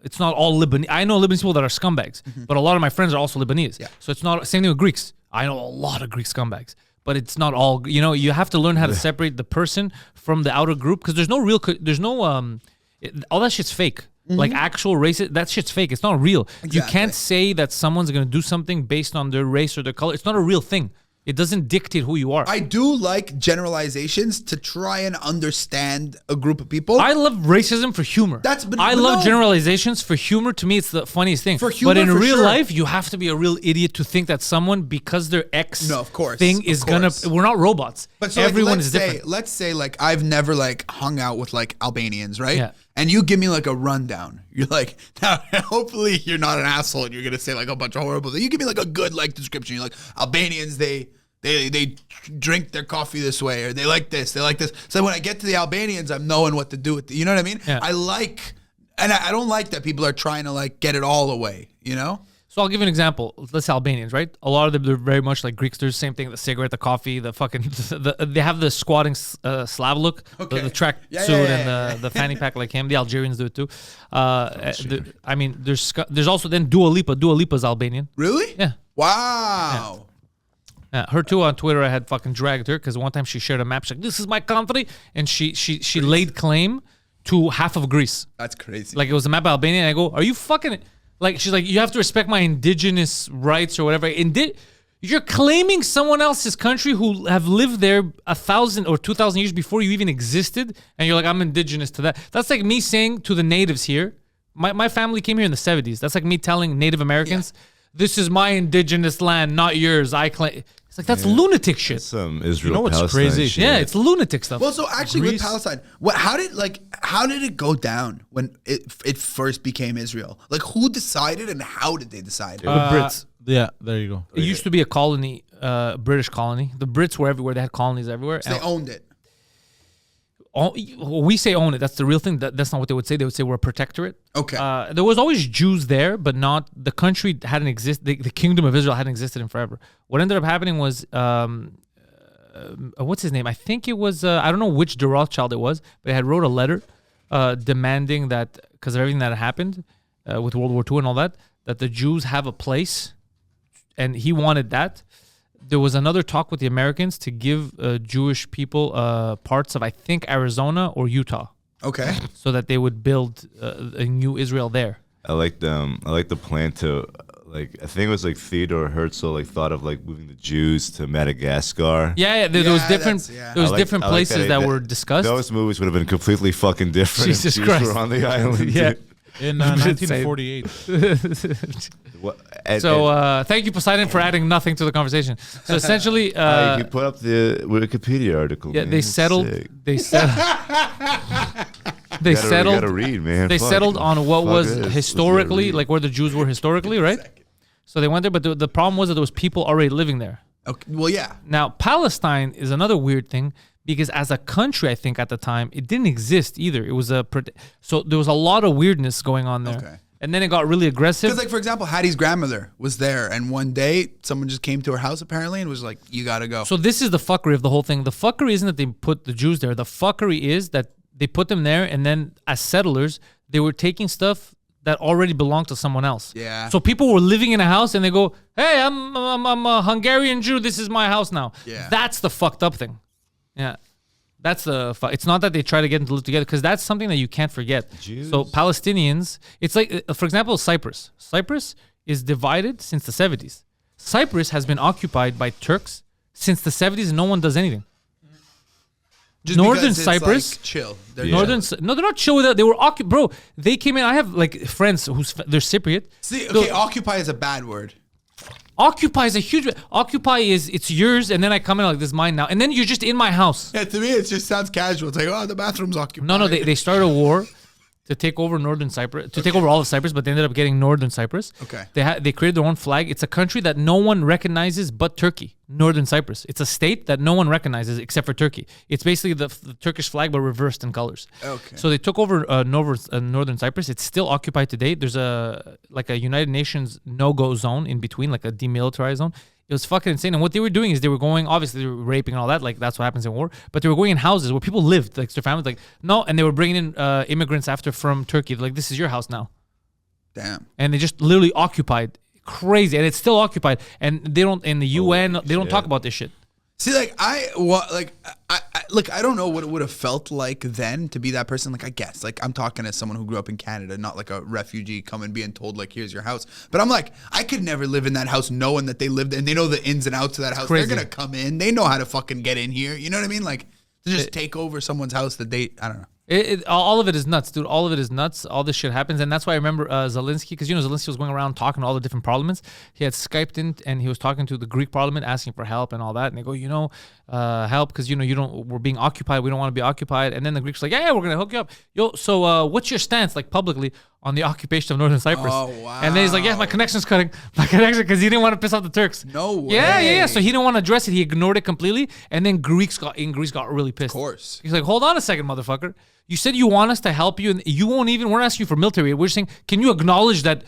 it's not all Lebanese. I know Lebanese people that are scumbags, but a lot of my friends are also Lebanese. Yeah. So it's not same thing with Greeks. I know a lot of Greek scumbags, but it's not all. You know, you have to learn how to separate the person from the outer group because there's no real. There's no all that shit's fake. Like actual race, that shit's fake. It's not real. You Exactly. can't say that someone's gonna do something based on their race or their color. It's not a real thing. It doesn't dictate who you are. I do like generalizations to try and understand a group of people. I love racism for humor. That's- but- I but love no. generalizations for humor. To me, it's the funniest thing. For humor, but in for real sure. life, you have to be a real idiot to think that someone, because their ex No, of course, thing of is course. gonna. We're not robots. But so everyone like, is different. Let's say like I've never like hung out with like Albanians, right? Yeah. And you give me like a rundown. You're like, now hopefully you're not an asshole and you're gonna say like a bunch of horrible things. You give me like a good like description. You're like, Albanians, they drink their coffee this way, or they like this, they like this. So when I get to the Albanians, I'm knowing what to do with you know what I mean? Yeah. I like, and I don't like that people are trying to like get it all away, you know? So I'll give you an example. Let's say Albanians, right? A lot of them, they're very much like Greeks. They're the same thing. The cigarette, the coffee, the fucking. They have the squatting Slav look, Okay. the track Yeah, suit, yeah, yeah, and the fanny pack like him. The Algerians do it too. I mean, there's also then Dua Lipa. Dua Lipa's Albanian. Really? Yeah. Wow. Her too on Twitter. I had fucking dragged her because one time she shared a map. She's like, "This is my country," and she laid claim to half of Greece. That's crazy. Like it was a map of Albania, and I go, "Are you fucking?" Like she's like, "You have to respect my indigenous rights or whatever." You're claiming someone else's country who have lived there 1,000 or 2,000 years before you even existed, and you're like, "I'm indigenous to that." That's like me saying to the natives here. My family came here in the 70s. That's like me telling Native Americans, "This is my indigenous land, not yours. I claim." It's like that's lunatic shit. Some Israel. You know what's Palestine crazy? shit. Yeah, it's lunatic stuff. Well, so actually with Greece- Palestine, how did it go down when it first became Israel? Like who decided and how did they decide? the Brits. Yeah, there you go. It used to be a colony, British colony. The Brits were everywhere. They had colonies everywhere. They owned it. We say own it. That's the real thing. That's not what they would say. They would say we're a protectorate. Okay. There was always Jews there, but not the country hadn't existed. The kingdom of Israel hadn't existed in forever. What ended up happening was, what's his name? I think it was, I don't know which de Rothschild it was, but he had wrote a letter demanding that, because of everything that had happened with World War II and all that, that the Jews have a place, and he wanted that. There was another talk with the Americans to give Jewish people parts of, I think, Arizona or Utah, Okay. so that they would build a new Israel there. I like the plan to like I think it was like Theodore Herzl like thought of like moving the Jews to Madagascar. Yeah, there was Yeah, different. that's- yeah. There was I like- different I like places that were discussed. Those movies would have been completely fucking different. Jesus if Jews Christ. were on the island. Yeah. dude. In It's insane. 1948. What- and- So thank you, Poseidon, for adding nothing to the conversation. So essentially, Hey, you put up the Wikipedia article. yeah, man. they It's settled. sick. They settled. They You settled. gotta read, man. They Fuck. settled on what Fuck was this. Let's historically gotta like where the Jews were historically, right? So they went there, but the problem was that there was people already living there. Okay. Well, yeah. Now, Palestine is another weird thing because as a country, I think at the time, it didn't exist either. It was so there was a lot of weirdness going on there. Okay. And then it got really aggressive. Because, like, for example, Hattie's grandmother was there, and one day someone just came to her house apparently and was like, "You gotta go." So this is the fuckery of the whole thing. The fuckery isn't that they put the Jews there. The fuckery is that they put them there, and then as settlers, they were taking stuff that already belonged to someone else. Yeah. So people were living in a house, and they go, "Hey, I'm a Hungarian Jew. This is my house now." Yeah. That's the fucked up thing. Yeah. That's the. It's not that they try to get them to live together because that's something that you can't forget. Jews. So Palestinians, it's like, for example, Cyprus. Cyprus is divided since the 70s. Cyprus has been occupied by Turks since the 70s, and no one does anything. Just Northern because it's, Cyprus- like, chill. They're Northern, chill. no, they're not chill with that. They were bro. They came in. I have like friends they're Cypriot. See, So- okay, occupy is a bad word. Occupy is a huge. Occupy is it's yours, and then I come in like this is mine now, and then you're just in my house. Yeah, to me, it just sounds casual. It's like, oh, the bathroom's occupied. No, they started a war to take over Northern Cyprus, to take over all of Cyprus, but they ended up getting Northern Cyprus. Okay. They created their own flag. It's a country that no one recognizes but Turkey. Northern Cyprus. It's a state that no one recognizes except for Turkey. It's basically the Turkish flag but reversed in colors. Okay. So they took over Northern Cyprus. It's still occupied today. There's a United Nations no-go zone in between, like a demilitarized zone. It was fucking insane. And what they were doing is they were going, obviously they were raping and all that, like that's what happens in war. But they were going in houses where people lived, like their families, like no, and they were bringing in immigrants after from Turkey. They're like, this is your house now, Damn. and they just literally occupied, crazy, and it's still occupied. And they don't in the UN, they don't shit. talk about this shit. See, like I don't know what it would have felt like then to be that person. Like I guess, like I'm talking as someone who grew up in Canada, not like a refugee coming being told like, here's your house. But I'm like, I could never live in that house knowing that they lived and they know the ins and outs of that house. Crazy. They're gonna come in. They know how to fucking get in here. You know what I mean? Like to just take over someone's house that I don't know. All of it is nuts, dude. All of it is nuts. All this shit happens, and that's why I remember Zelensky, because Zelensky was going around talking to all the different parliaments. He had Skyped in, and he was talking to the Greek parliament, asking for help and all that. And they go, help, because we're being occupied. We don't want to be occupied. And then the Greeks like, yeah, we're gonna hook you up. So what's your stance, like publicly, on the occupation of Northern Cyprus? Oh, wow. And then he's like, yeah, my connection's cutting. My connection, because he didn't want to piss off the Turks. No way. Yeah. So he didn't want to address it. He ignored it completely. And then Greece got really pissed. Of course. He's like, hold on a second, motherfucker. You said you want us to help you, and we're not asking you for military aid. We're just saying, can you acknowledge that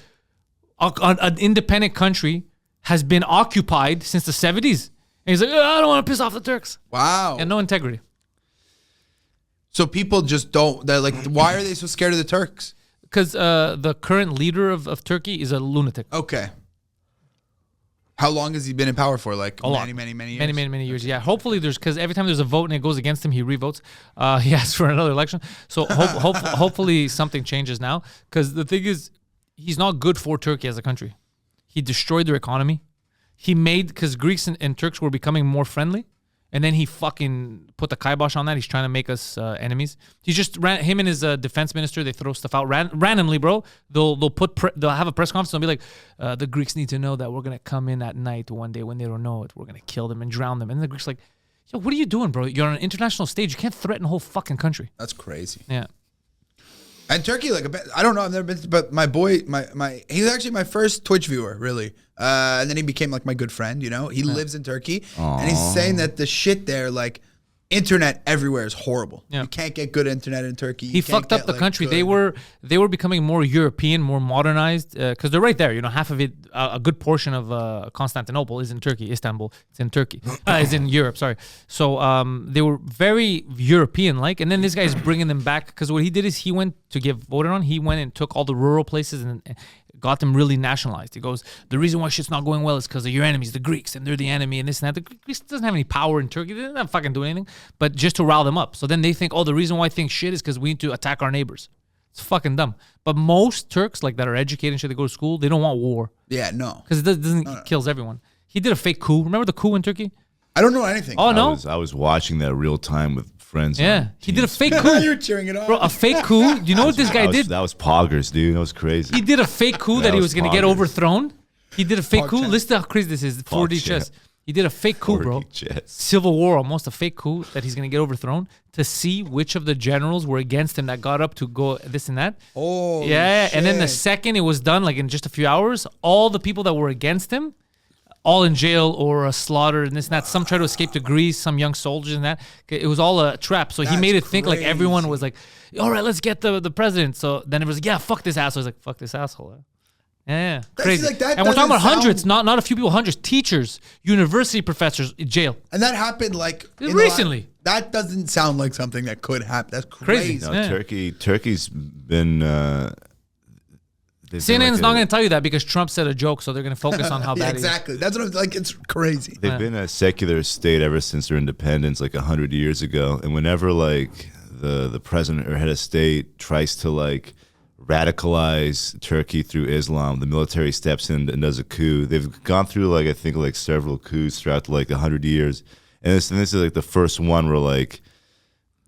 an independent country has been occupied since the 70s? And he's like, I don't want to piss off the Turks. Wow. And no integrity. So people just don't. They're like, why are they so scared of the Turks? Because the current leader of Turkey is a lunatic. Okay. How long has he been in power for? Like A lot. many years. Many years. Yeah. Hopefully because every time there's a vote and it goes against him, he revotes. He asks for another election. So hopefully something changes now. Because the thing is, he's not good for Turkey as a country. He destroyed their economy. He made, because Greeks and Turks were becoming more friendly. And then he fucking put the kibosh on that. He's trying to make us enemies. He just him and his defense minister, they throw stuff out randomly, bro. They'll have a press conference and they'll be like, the Greeks need to know that we're going to come in at night one day when they don't know it. We're going to kill them and drown them. And the Greeks like, yo, what are you doing, bro? You're on an international stage. You can't threaten a whole fucking country. That's crazy. Yeah. And Turkey, like, I don't know, I've never been to, but my boy, he was actually my first Twitch viewer, really. And then he became like my good friend, He lives in Turkey. And he's saying that the shit there, like, internet everywhere is horrible. Yeah. You can't get good internet in Turkey. He fucked up the country. They were becoming more European, more modernized, because they're right there. Half of it, a good portion of Constantinople is in Turkey. Istanbul, it's in Turkey. Is in Europe. Sorry. So they were very European-like, and then this guy's bringing them back because what he did is he went to get voted on. He went and took all the rural places and got them really nationalized. He goes, the reason why shit's not going well is because of your enemies, the Greeks, and they're the enemy and this and that. The Greeks doesn't have any power in Turkey. They're not fucking doing anything, but just to rile them up. So then they think, the reason why things shit is because we need to attack our neighbors. It's fucking dumb. But most Turks, like that are educated and shit, they go to school, they don't want war Yeah, no. because it kills everyone. He did a fake coup. Remember the coup in Turkey? I don't know anything. Oh no. I was watching that real time with friends. Yeah, on he did a Teams. fake You're coup, cheering it on. bro. A fake coup. Do you know what this guy did? That was poggers, dude. That was crazy. He did a fake coup that he was was going to get poggers. overthrown. He did a fake coup. Pog Listen to how crazy this is. 4D Pog chess. champ. He did a fake coup, bro. 4D chess. Civil War, almost a fake coup that he's going to get overthrown to see which of the generals were against him that got up to go this and that. Oh, Yeah, and then the shit. second it was done, like in just a few hours, all the people that were against him, all in jail or slaughtered and this and that. Some tried to escape to Greece, some young soldiers and that. It was all a trap. So he That's made it think like everyone crazy. was like, all right, let's get the president. So then it was like, yeah, fuck this asshole. He's like, fuck this asshole. Yeah, crazy. like, that and we're talking about doesn't hundreds, sound- not a few people, hundreds, teachers, university professors in jail. And that happened like in the Recently. that doesn't sound like something that could happen. That's crazy. Crazy. No, Yeah. Turkey's been. CNN's not going to tell you that because Trump said a joke, so they're going to focus on how Yeah, bad it is. exactly. That's what I'm like. It's crazy. They've been a secular state ever since their independence, like 100 years ago. And whenever like the president or head of state tries to like radicalize Turkey through Islam, the military steps in and does a coup. They've gone through like I think like several coups throughout like 100 years, and this is like the first one where like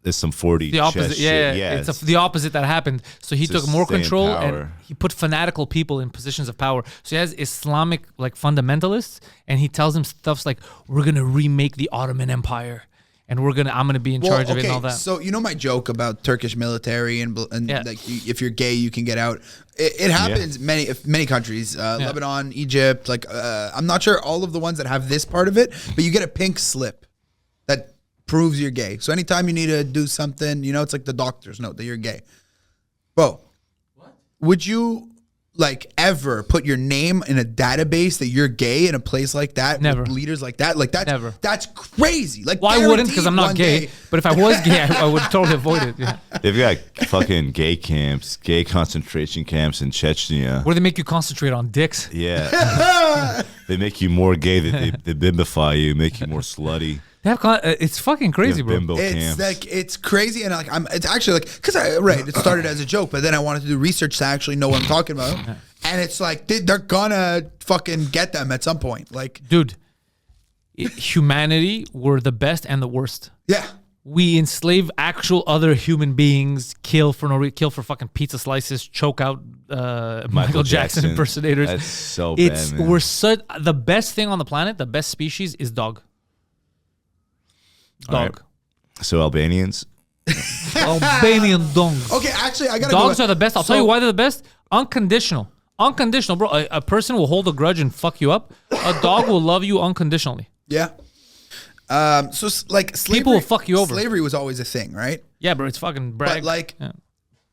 there's some 4D The opposite, chess yeah, shit. it's the opposite that happened. So he Just took more stay in control power. and he put fanatical people in positions of power. So he has Islamic like fundamentalists, and he tells them stuffs like, "We're gonna remake the Ottoman Empire, and I'm gonna be in charge of it and all that." So you know my joke about Turkish military and Yeah. like if you're gay you can get out. It happens many countries, Lebanon, Egypt. Like I'm not sure all of the ones that have this part of it, but you get a pink slip that proves you're gay. So anytime you need to do something, you know, it's like the doctor's note that you're gay. Bro, would you like ever put your name in a database that you're gay in a place like that? Never. With leaders like that? Like that's Never. That's crazy. Like Well, I wouldn't because I'm not guaranteed gay. one day- But if I was gay, I would totally avoid it. Yeah. They've got fucking gay camps, gay concentration camps in Chechnya. Where they make you concentrate on dicks. Yeah, they make you more gay. They bimbify you, make you more slutty. They have it's fucking crazy, bro. Bimbo It's camps. like it's crazy, and like it's actually like because it started as a joke, but then I wanted to do research to actually know what I'm talking about, and it's like they're gonna fucking get them at some point. Like, Dude, humanity were the best and the worst. yeah, We enslave actual other human beings, kill for fucking pizza slices, choke out Michael Jackson impersonators. That's so It's bad, man. we're such the best thing on the planet. The best species is dog. All right. Dog. So Albanians. Albanian dogs. okay. Actually, I gotta. Dogs go are the best. I'll tell you why they're the best. Unconditional. Unconditional, bro. A person will hold a grudge and fuck you up. A dog will love you unconditionally. Yeah. So like slavery, People will fuck you over. Slavery was always a thing, right? Yeah, bro. It's fucking brag. But like, Yeah.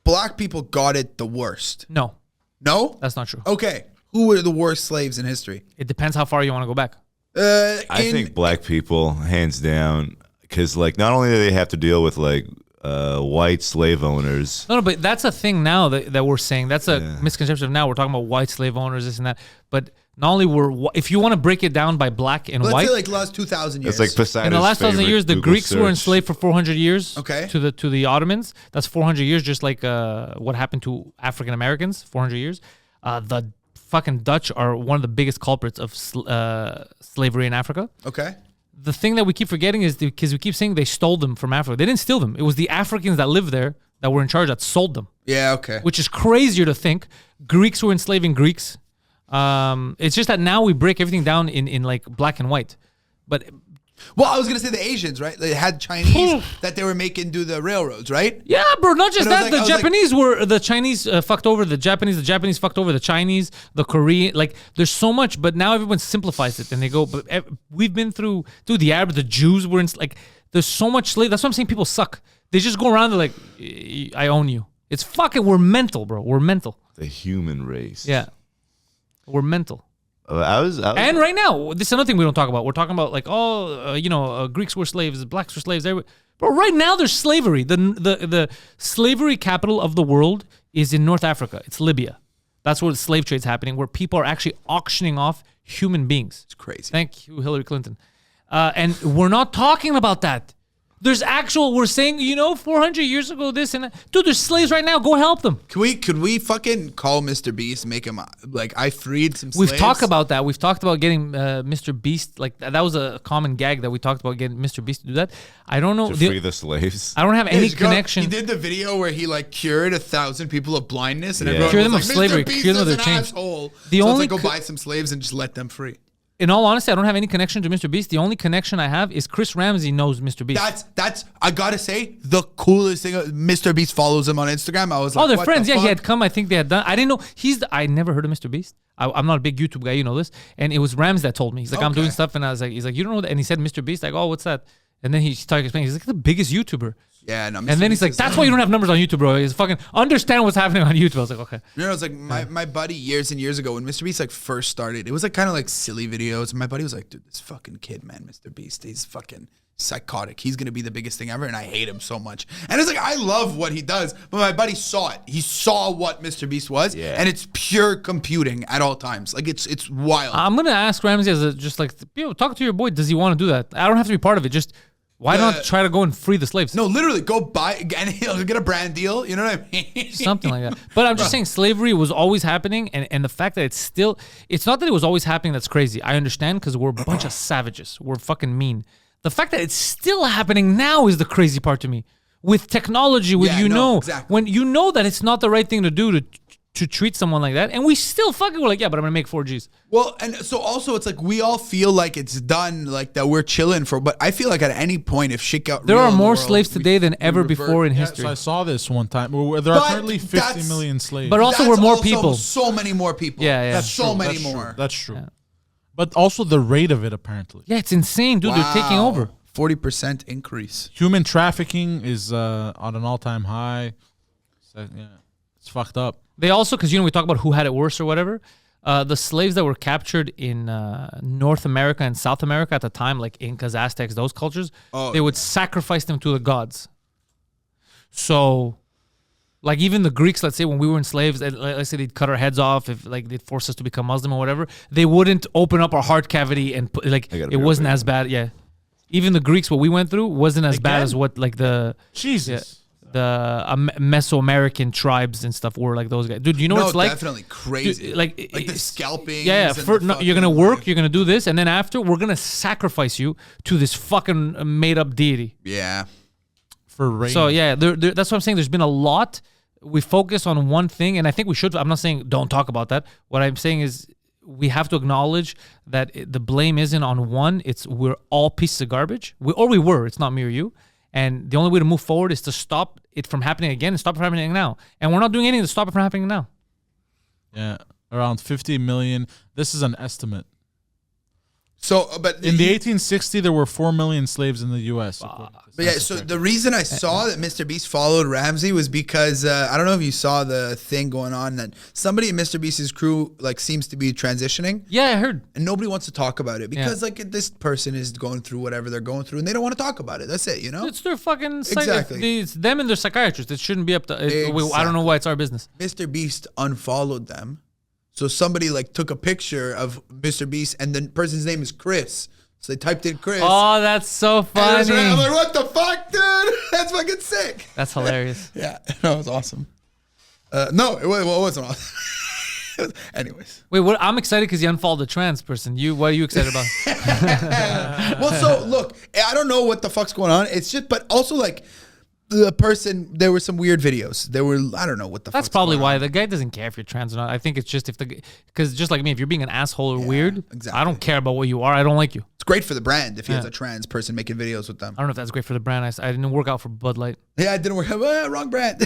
black people got it the worst. No, No, that's not true. okay. Who were the worst slaves in history? It depends how far you want to go back. I think black people, hands down, because like not only do they have to deal with like white slave owners. No, but that's a thing now that we're saying. That's a misconception of now. We're talking about white slave owners, this and that. But not only if you want to break it down by black and Let's white, say like the last 2,000 years. It's like Poseidon's in the last 1,000 favorite years, the Google Greeks were search. enslaved for 400 years. Okay. To the Ottomans, that's 400 years, just like what happened to African Americans, 400 years. The fucking Dutch are one of the biggest culprits of slavery in Africa. Okay. The thing that we keep forgetting is because we keep saying they stole them from Africa. They didn't steal them. It was the Africans that lived there that were in charge that sold them, Yeah. Okay. which is crazier to think. Greeks were enslaving Greeks. It's just that now we break everything down in like black and white. But Well, I was gonna say the Asians, right? They had Chinese that they were making do the railroads, right? yeah, bro, not just But I was that. like- I was like- The Chinese fucked over the Japanese fucked over the Chinese, the Korean. Like, there's so much, but now everyone simplifies it and they go, but we've been through, dude, the Arabs, the Jews were in, like, there's so much slave. That's what I'm saying. People suck. They just go around, they're like, I own you. It's fucking, we're mental, bro. We're mental. The human race. Yeah. We're mental. I was And right now, this is another thing we don't talk about. We're talking about like, Greeks were slaves, blacks were slaves. But right now, there's slavery. The slavery capital of the world is in North Africa. It's Libya. That's where the slave trade's happening, where people are actually auctioning off human beings. It's crazy. Thank you, Hillary Clinton. And we're not talking about that. There's actual. We're saying 400 years ago this and that. Dude, there's slaves right now. Go help them. Could we fucking call Mr. Beast, make him like I freed some slaves? We've talked about that. We've talked about getting Mr. Beast. Like that was a common gag that we talked about getting Mr. Beast to do that. I don't know. To free the slaves. I don't have any connection. He did the video where he like cured 1,000 people of blindness and Yeah. everyone Cure was them like, of slavery, Mr. Beast cure them of is their an chains. asshole. The So only it's like, co- go buy some slaves and just let them free. In all honesty, I don't have any connection to Mr. Beast. The only connection I have is Chris Ramsey knows Mr. Beast. That's I gotta say the coolest thing. Mr. Beast follows him on Instagram. I was like, Oh, they're what friends. the Yeah, he fuck? had come. I think they had done. I didn't know. I never heard of Mr. Beast. I'm not a big YouTube guy. You know this. And it was Rams that told me. He's like, I'm doing Okay. stuff. And I was like, he's like, you don't know that. And he said Mr. Beast. I go, oh, what's that? And then he started explaining. He's like, the biggest YouTuber. Yeah, no. And then he's like, that's why you don't have numbers on YouTube, bro. He's fucking understand what's happening on YouTube. I was like, okay. You know, it's like my buddy years and years ago when Mr. Beast like first started, it was like kind of like silly videos. And my buddy was like, dude, this fucking kid, man, Mr. Beast, he's fucking psychotic. He's gonna be the biggest thing ever, and I hate him so much. And it's like I love what he does, but my buddy saw it. He saw what Mr. Beast was, and it's pure computing at all times. Like it's wild. I'm gonna ask Ramsey as just like, talk to your boy. Does he want to do that? I don't have to be part of it. Just why not try to go and free the slaves? No, literally, go buy and he'll get a brand deal. You know what I mean? Something like that. But I'm just saying slavery was always happening, and the fact that it's not that it was always happening that's crazy. I understand because we're a bunch of savages. We're fucking mean. The fact that it's still happening now is the crazy part to me. With technology, exactly. when you know that it's not the right thing to do to treat someone like that, and we still fucking were like, yeah, but I'm gonna make 4Gs. Well, and so also it's like we all feel like it's done, like that we're chilling for. But I feel like at any point, if shit got There real are in the more world, slaves today than ever revert. before in Yeah, history. so I saw this one time. There are But currently 50 that's- million slaves. But also That's we're more also people. So many more people. Yeah, yeah. That's so many That's more. True. That's true. But also the rate of it, apparently. Yeah, it's insane, dude. They're taking over. 40% increase. Human trafficking is on an all-time high. So, yeah, it's fucked up. They also, because we talk about who had it worse or whatever. The slaves that were captured in North America and South America at the time, like Incas, Aztecs, those cultures, they would sacrifice them to the gods. So, like even the Greeks, let's say when we were enslaved, let's say they'd cut our heads off if like they'd force us to become Muslim or whatever. They wouldn't open up our heart cavity and put, like I gotta it be wasn't right. as bad. Yeah, even the Greeks, what we went through wasn't as bad Again? as what like the Jesus. Mesoamerican tribes and stuff were like those guys. Dude, you know what No, it's like? definitely crazy. Dude, like the scalping. Yeah, you're gonna work, you're gonna do this, and then after we're gonna sacrifice you to this fucking made up deity. Yeah. For rain. So yeah, that's what I'm saying. There's been a lot. We focus on one thing, and I think we should. I'm not saying don't talk about that. What I'm saying is we have to acknowledge that the blame isn't on one. It's we're all pieces of garbage. We were. It's not me or you. And the only way to move forward is to stop it from happening again and stop it from happening now. And we're not doing anything to stop it from happening now. Yeah, around 50 million. This is an estimate. So, but In the 1860s, there were 4 million slaves in the U.S. But yeah, so the reason I saw that Mr. Beast followed Ramsey was because I don't know if you saw the thing going on that somebody in Mr. Beast's crew like seems to be transitioning, Yeah, I heard. and nobody wants to talk about it because like this person is going through whatever they're going through, and they don't want to talk about it. That's it, you know. It's their fucking Exactly. It's them and their psychiatrist. It shouldn't be up to. I don't know Exactly. why it's our business. Mr. Beast unfollowed them, so somebody like took a picture of Mr. Beast, and the person's name is Chris. So they typed in Chris. Oh, that's so and it funny. was I'm like, what the fuck, dude? That's fucking sick. That's hilarious. Yeah, that was awesome. No, it wasn't awesome. Anyways. Wait, what? I'm excited because you unfollowed the trans person. What are you excited about? Well, so look, I don't know what the fuck's going on. It's just, but also like the person, there were some weird videos. There were, I don't know what the That's fuck's probably going why on. the guy doesn't care if you're trans or not. I think it's just because just like me, if you're being an asshole or weird, exactly. I don't care about what you are. I don't like you. It's great for the brand if he has a trans person making videos with them. I don't know if that's great for the brand. I didn't work out for Bud Light. Yeah, it didn't work. Wrong brand.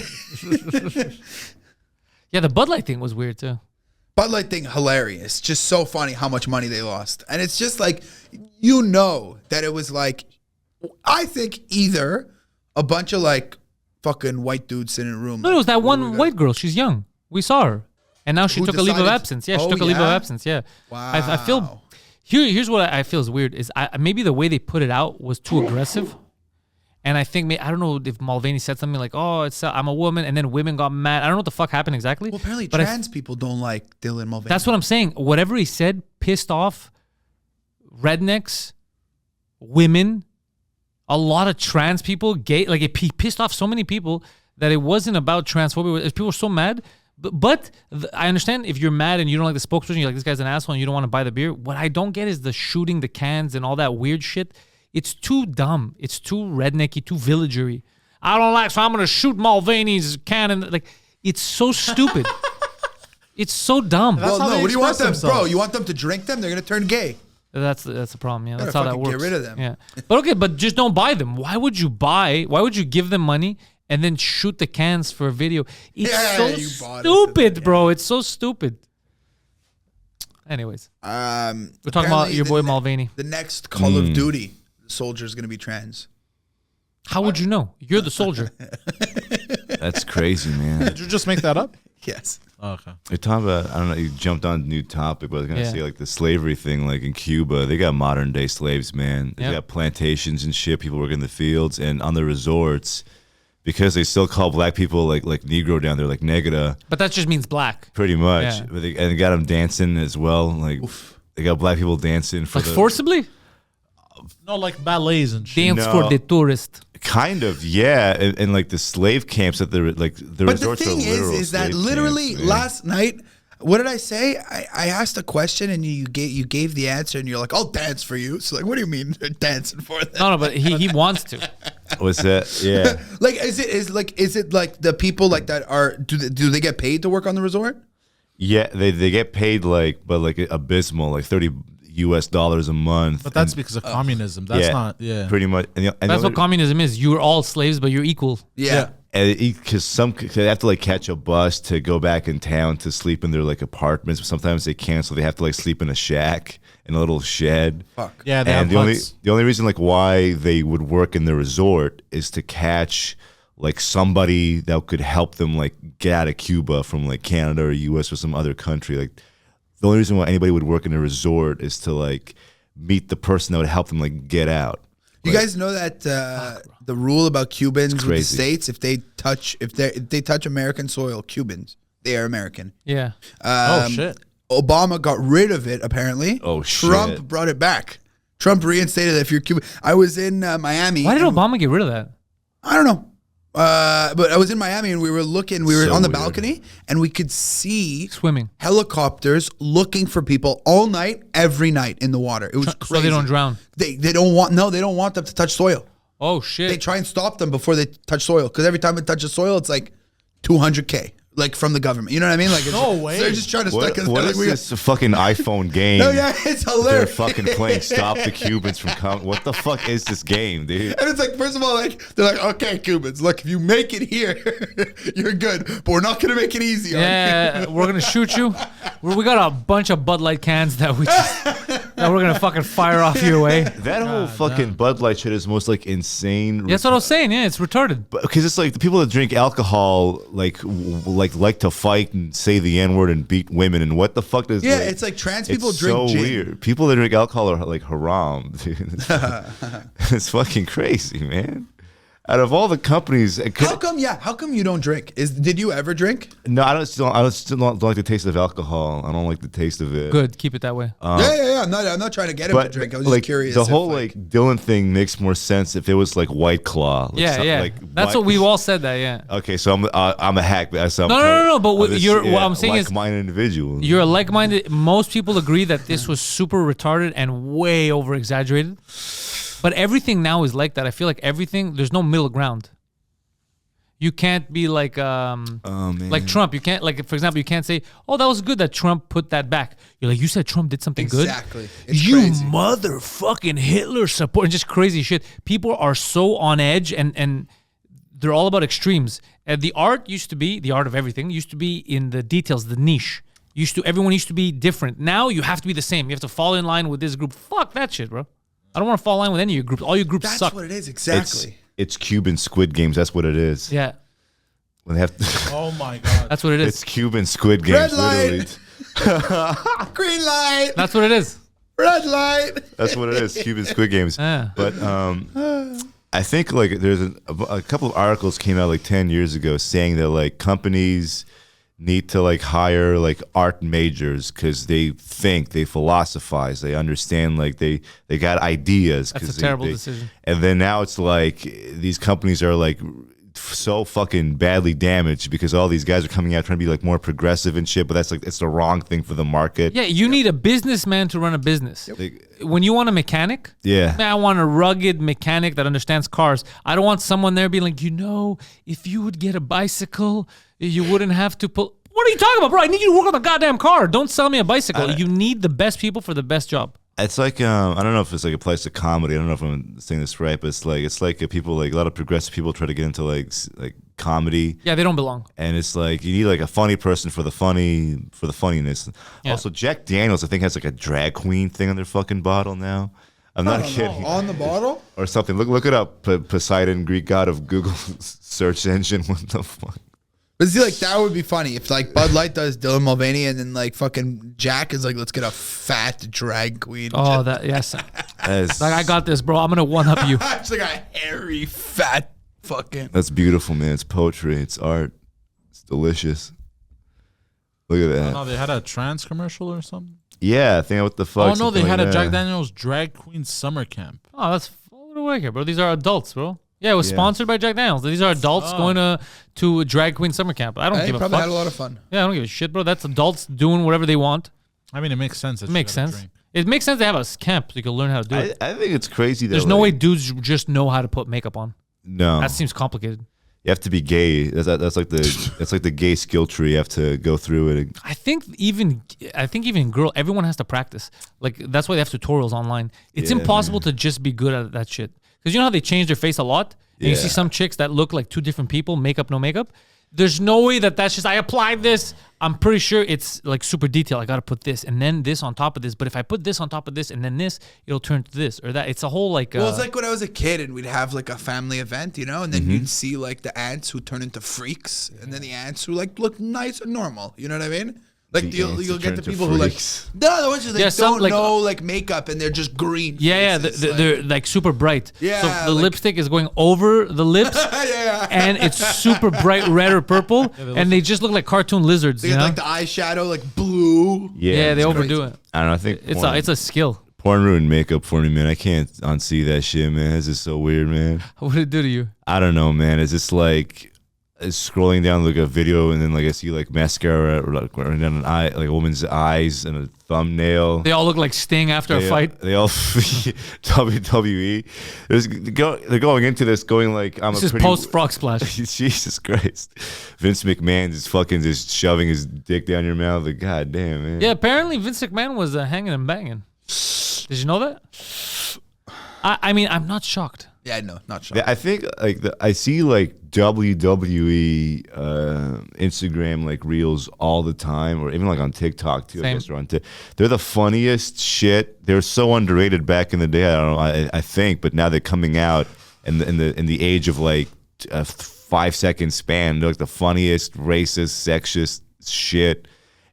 Yeah, the Bud Light thing was weird too. Bud Light thing, hilarious. Just so funny how much money they lost. And it's just like, you know that it was like, I think either a bunch of like fucking white dudes sitting in a room. No, it was that one white girl. She's young. We saw her, and now she Who took a leave of decided- absence. Yeah, she Oh, took a leave of yeah? absence. Yeah. Wow. I feel. Here's what I feel is weird is maybe the way they put it out was too aggressive. And I think I don't know if Mulvaney said something like, "Oh, it's I'm a woman," and then women got mad. I don't know what the fuck happened exactly. Well, apparently but trans people don't like Dylan Mulvaney. that's what I'm saying. Whatever he said pissed off rednecks, women, a lot of trans people, gay, like it pissed off so many people that it wasn't about transphobia. People were so mad. But I understand if you're mad and you don't like the spokesperson, you're like, this guy's an asshole and you don't want to buy the beer. What I don't get is the shooting the cans and all that weird shit. It's too dumb. It's too rednecky, too villagery. I don't like, so I'm going to shoot Mulvaney's can. And like, it's so stupid. It's so dumb. Well, how no, they what do you want them, express themselves. bro? You want them to drink them? They're going to turn gay. That's the problem. Yeah, that's Gotta how that fucking works. get rid of them. Yeah, but okay, but just don't buy them. Why would you give them money and then shoot the cans for a video? It's Yeah, so you bought it. stupid, bro. It's so stupid. Anyways, we're talking about Apparently your the boy Mulvaney. The next Call of Duty soldier is going to be trans. How would you know? You're the soldier. That's crazy, man. Did you just make that up? Yes. Oh, okay. You're talking about, I don't know, you jumped on a new topic, but I was going to Yeah. say, like, the slavery thing, like, in Cuba, they got modern-day slaves, man. They Yep. got plantations and shit, people working in the fields, and on the resorts, because they still call black people, like Negro down there, like Negra, But that just means black. pretty much. Yeah. But and they got them dancing as well. Like, they got black people dancing for Like the... forcibly? No, like ballets and shit. Dance No. for the tourist. Kind of, yeah. And like, the slave camps that they're, like, the But the resorts thing are literal is that slave literally camps, man. last night, what did I say? I asked a question and you gave the answer and you're like, I'll dance for you. So like, what do you mean they're dancing for them? No, but he wants to. What's that? Yeah. Like, is it like the people like that are do they get paid to work on the resort? Yeah, they get paid, like, but like abysmal, like $30 a month. But that's And- because of communism. That's not, yeah. pretty much. And That's what communism is. You're all slaves, but you're equal. Yeah. because they have to like catch a bus to go back in town to sleep in their like apartments. Sometimes they cancel. They have to like sleep in a shack in a little shed. Fuck. Yeah, they And have huts. the only reason like why they would work in the resort is to catch like somebody that could help them like get out of Cuba from like Canada or US or some other country. Like the only reason why anybody would work in a resort is to like meet the person that would help them like get out. You guys know that the rule about Cubans with the crazy. states, if they touch American soil, Cubans, they are American. Yeah. Oh, shit. Obama got rid of it apparently. Oh, Trump shit. brought it back. Trump reinstated it if you're Cuban. I was in Miami. Why did and- Obama get rid of that? I don't know. But I was in Miami and we were looking. We were So on the weird. balcony and we could see Swimming. helicopters looking for people all night, every night in the water. It was So crazy. they don't drown. They don't want they don't want them to touch soil. Oh, They shit. try and stop them before they touch soil because every time it touches soil, it's like $200K, like from the government. You know what I mean? Like, No it's, way. They're just trying to What, stuck. what like, is we got- this fucking iPhone game? No, yeah, it's They're hilarious. fucking playing Stop the Cubans from coming. What the fuck is this game, dude? And it's like, first of all, like they're like, okay, Cubans, look, if you make it here, you're good, but we're not gonna make it easy. on you." Yeah, we're gonna shoot you. We got a bunch of Bud Light cans that we're gonna fucking fire off your way. That whole fucking Bud Light shit is most like insane. That's what I was saying. Yeah, it's retarded. Because it's like the people that drink alcohol like to fight and say the N word and beat women and what the fuck does Yeah, like, it's like trans it's people drink so gin. weird. People that drink alcohol are like haram, dude. It's fucking crazy, man. Out of all the companies, How come? Yeah, how come you don't drink? Did you ever drink? no, I still don't like the taste of alcohol. I don't like the taste of it. Good. Keep it that way. Yeah. I'm not trying to get him to drink. I was like just curious. the if, whole like, Dylan thing makes more sense if it was like White Claw. Like Yeah, yeah. That's what we've all said. That yeah. Okay, so I'm a hack. So No, but what I'm saying is like-minded individual. you're a like-minded. Most people agree that this was super retarded and way over-exaggerated. But everything now is like that. I feel like everything. There's no middle ground. You can't be like like Trump. You can't like, for example, you can't say, "Oh, that was good that Trump put that back." You're like, you said Trump did something Exactly. good. It's You crazy. motherfucking Hitler support and just crazy shit. People are so on edge and they're all about extremes. And the art of everything used to be in the details, the niche. Everyone used to be different. Now you have to be the same. You have to fall in line with this group. Fuck that shit, bro. I don't want to fall in line with any of your groups. All your groups that's suck. what it is. Exactly. It's Cuban Squid Games. That's what it is. Yeah, When they have Oh, my God. that's what it is. it's Cuban Squid Games. Red light. Literally, Green light. That's what it is. Red light. that's what it is. Cuban Squid Games. Yeah. But I think like there's a couple of articles came out like 10 years ago saying that like companies need to like hire like art majors because they think, they philosophize, they understand, like they got ideas. That's a terrible decision. And then now it's like these companies are like so fucking badly damaged because all these guys are coming out trying to be like more progressive and shit, but that's like, it's the wrong thing for the market. Yeah, you need a businessman to run a business. Like, When you want a mechanic, yeah. man, I want a rugged mechanic that understands cars. I don't want someone there being like, if you would get a bicycle, you wouldn't have to pull. What are you talking about, bro? I need you to work on the goddamn car. Don't sell me a bicycle. You need the best people for the best job. It's like I don't know if it's like a place to comedy. I don't know if I'm saying this right, but it's like people, like a lot of progressive people try to get into like comedy. Yeah, they don't belong. And it's like you need like a funny person for the funniness. Yeah. Also, Jack Daniels I think has like a drag queen thing on their fucking bottle now. I'm not kidding. On the bottle? Or something. Look it up. Poseidon, Greek god of Google search engine. What the fuck? But see, like, that would be funny if, like, Bud Light does Dylan Mulvaney and then, like, fucking Jack is like, let's get a fat drag queen. Oh, that, yes. That's, Like, I got this, bro. I'm going to one-up you. It's like a hairy, fat fucking. that's beautiful, man. It's poetry. It's art. It's delicious. Look at that. No, they had a trans commercial or something. Yeah, I think what the fuck. Oh no, they something had like a that. Jack Daniels drag queen summer camp. Oh, that's far away here, bro. These are adults, bro. Yeah, it was Yeah. sponsored by Jack Daniels. These are adults going to a drag queen summer camp. I don't They give a probably fuck. had a lot of fun. Yeah, I don't give a shit, bro. That's adults doing whatever they want. I mean, it makes sense. It makes sense. It makes sense to have a camp so you can learn how to do it. I think it's crazy that There's no way dudes just know how to put makeup on. No, That seems complicated. you have to be gay. That's like the gay skill tree. You have to go through it. I think even girl, everyone has to practice. Like that's why they have tutorials online. It's Yeah, impossible to just be good at that shit. Because you know how they change their face a lot, and you see Yeah. some chicks that look like two different people, makeup, no makeup. There's no way that's just I applied this. I'm pretty sure it's like super detailed. I got to put this and then this on top of this. But if I put this on top of this and then this, it'll turn to this or that. It's a whole like. Well, it's like when I was a kid and we'd have like a family event, you know, and then you'd see like the ants who turn into freaks, and then the ants who like look nice and normal. You know what I mean? Like The you'll ants who get turn the into people who like freaks. no, the ones who Yeah, some, don't like- know like makeup and they're just green. Yeah, faces, they're like super bright. Yeah, So the like- lipstick is going over the lips, yeah. and it's super bright red or purple, and they just look like cartoon lizards. They You get know? like the eyeshadow like blue. Yeah, they it's overdo crazy. it. I don't know. I think It's a skill. porn ruined makeup for me, man. I can't unsee that shit, man. It's just so weird, man. What did it do to you? I don't know, man. It's just like scrolling down like a video, and then like I see like mascara or like running down an eye, like a woman's eyes and a thumbnail. They all look like Sting after a fight. They all WWE. They're going into this going like I'm This a is pretty post Frog Splash. Jesus Christ. Vince McMahon just fucking just shoving his dick down your mouth. Like, God damn, man. Yeah, apparently Vince McMahon was hanging and banging. Did you know that? I mean, I'm not shocked. Yeah, no, not sure. Yeah, I think like I see like WWE Instagram like reels all the time, or even like on TikTok too. I Same. guess they're on they're the funniest shit. They were so underrated back in the day. I don't know. I think, but now they're coming out in the age of like a 5-second span. They're like the funniest, racist, sexist shit,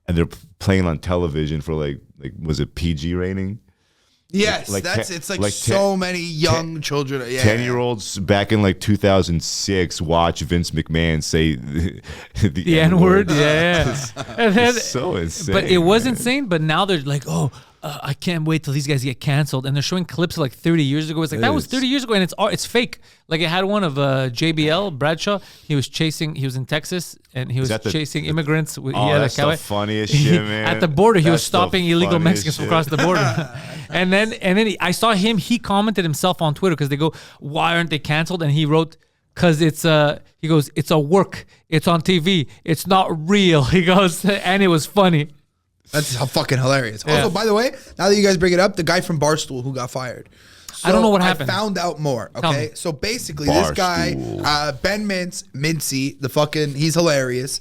and they're playing on television for like was it PG rating? Yes, like that's te- it's like like so many young children. Yeah, 10-year-olds back in like 2006 watch Vince McMahon say The N word, yeah. And then, It's so insane. but it was man. insane. But now they're like, oh, I can't wait till these guys get canceled. And they're showing clips of like 30 years ago. It's like that was 30 years ago, and it's fake. Like it had one of JBL Bradshaw. He was in Texas, and he was that the- chasing immigrants. He Oh, had a that's the cowboy. funniest shit, man. At the border, he was That's the stopping illegal funniest Mexicans from shit. across the border. and then I saw him. He commented himself on Twitter because they go, "Why aren't they canceled?" And he wrote, "Cause it's he goes, it's a work. It's on TV. It's not real." He goes, and it was funny. that's fucking hilarious. Yeah. Also, by the way, now that you guys bring it up, the guy from Barstool who got fired. I don't know what I happened. found out more. Tell Okay, me. so basically, this guy, Ben Mincy, he's hilarious.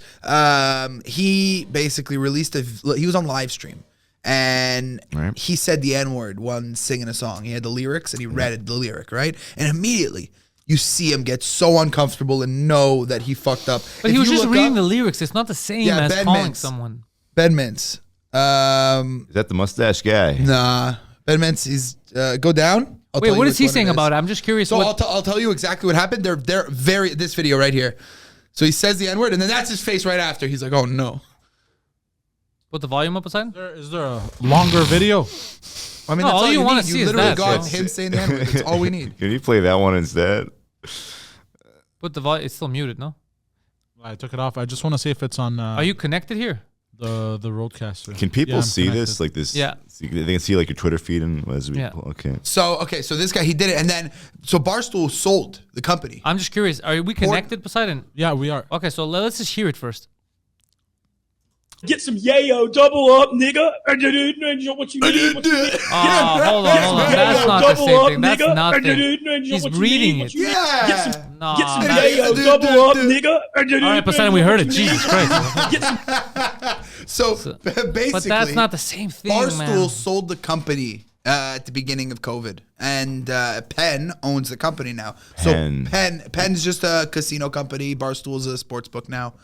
He basically released he was on live stream. And Right. he said the N-word while singing a song. He had the lyrics and he read the lyric, right? And immediately you see him get so uncomfortable and know that he fucked up. But If he was you just look reading up- the lyrics. It's not the same Yeah, as Ben calling Mintz. someone. Ben Mintz. Is that the mustache guy? Nah. Ben Mintz, he's go down. I'll Wait, tell you what is which he one saying it is. about it? I'm just curious. So what, I'll tell you exactly what happened. They're very this video right here. So he says the N-word, and then that's his face right after. He's like, oh, no. Put the volume up aside. Is there a longer video? I mean, No, that's all you wanna need. see You is literally that, got bro. him saying the N-word. That's all we need. Can you play that one instead? Put the volume. It's still muted, no? I took it off. I just want to see if it's on Are you connected here? the roadcaster. Can people I'm see connected. this? Like this? Yeah. They can see like your Twitter feed and as we. Yeah. Okay. So this guy, he did it. And then, so Barstool sold the company. I'm just curious. Are we connected, Poseidon? Yeah, we are. Okay, so let's just hear it first. Get some yayo, double up, nigga. What you need, what you need. Oh, hold on. That's not the same thing. That's not the. He's reading it. Yeah. Get some Nah, yayo, double up, nigga. all right, Poseidon, we heard it. Jesus Christ. Get some So basically, But that's not the same thing, Barstool man. sold the company at the beginning of COVID, and Penn owns the company now. So Penn's just a casino company. Barstool's a sports book now.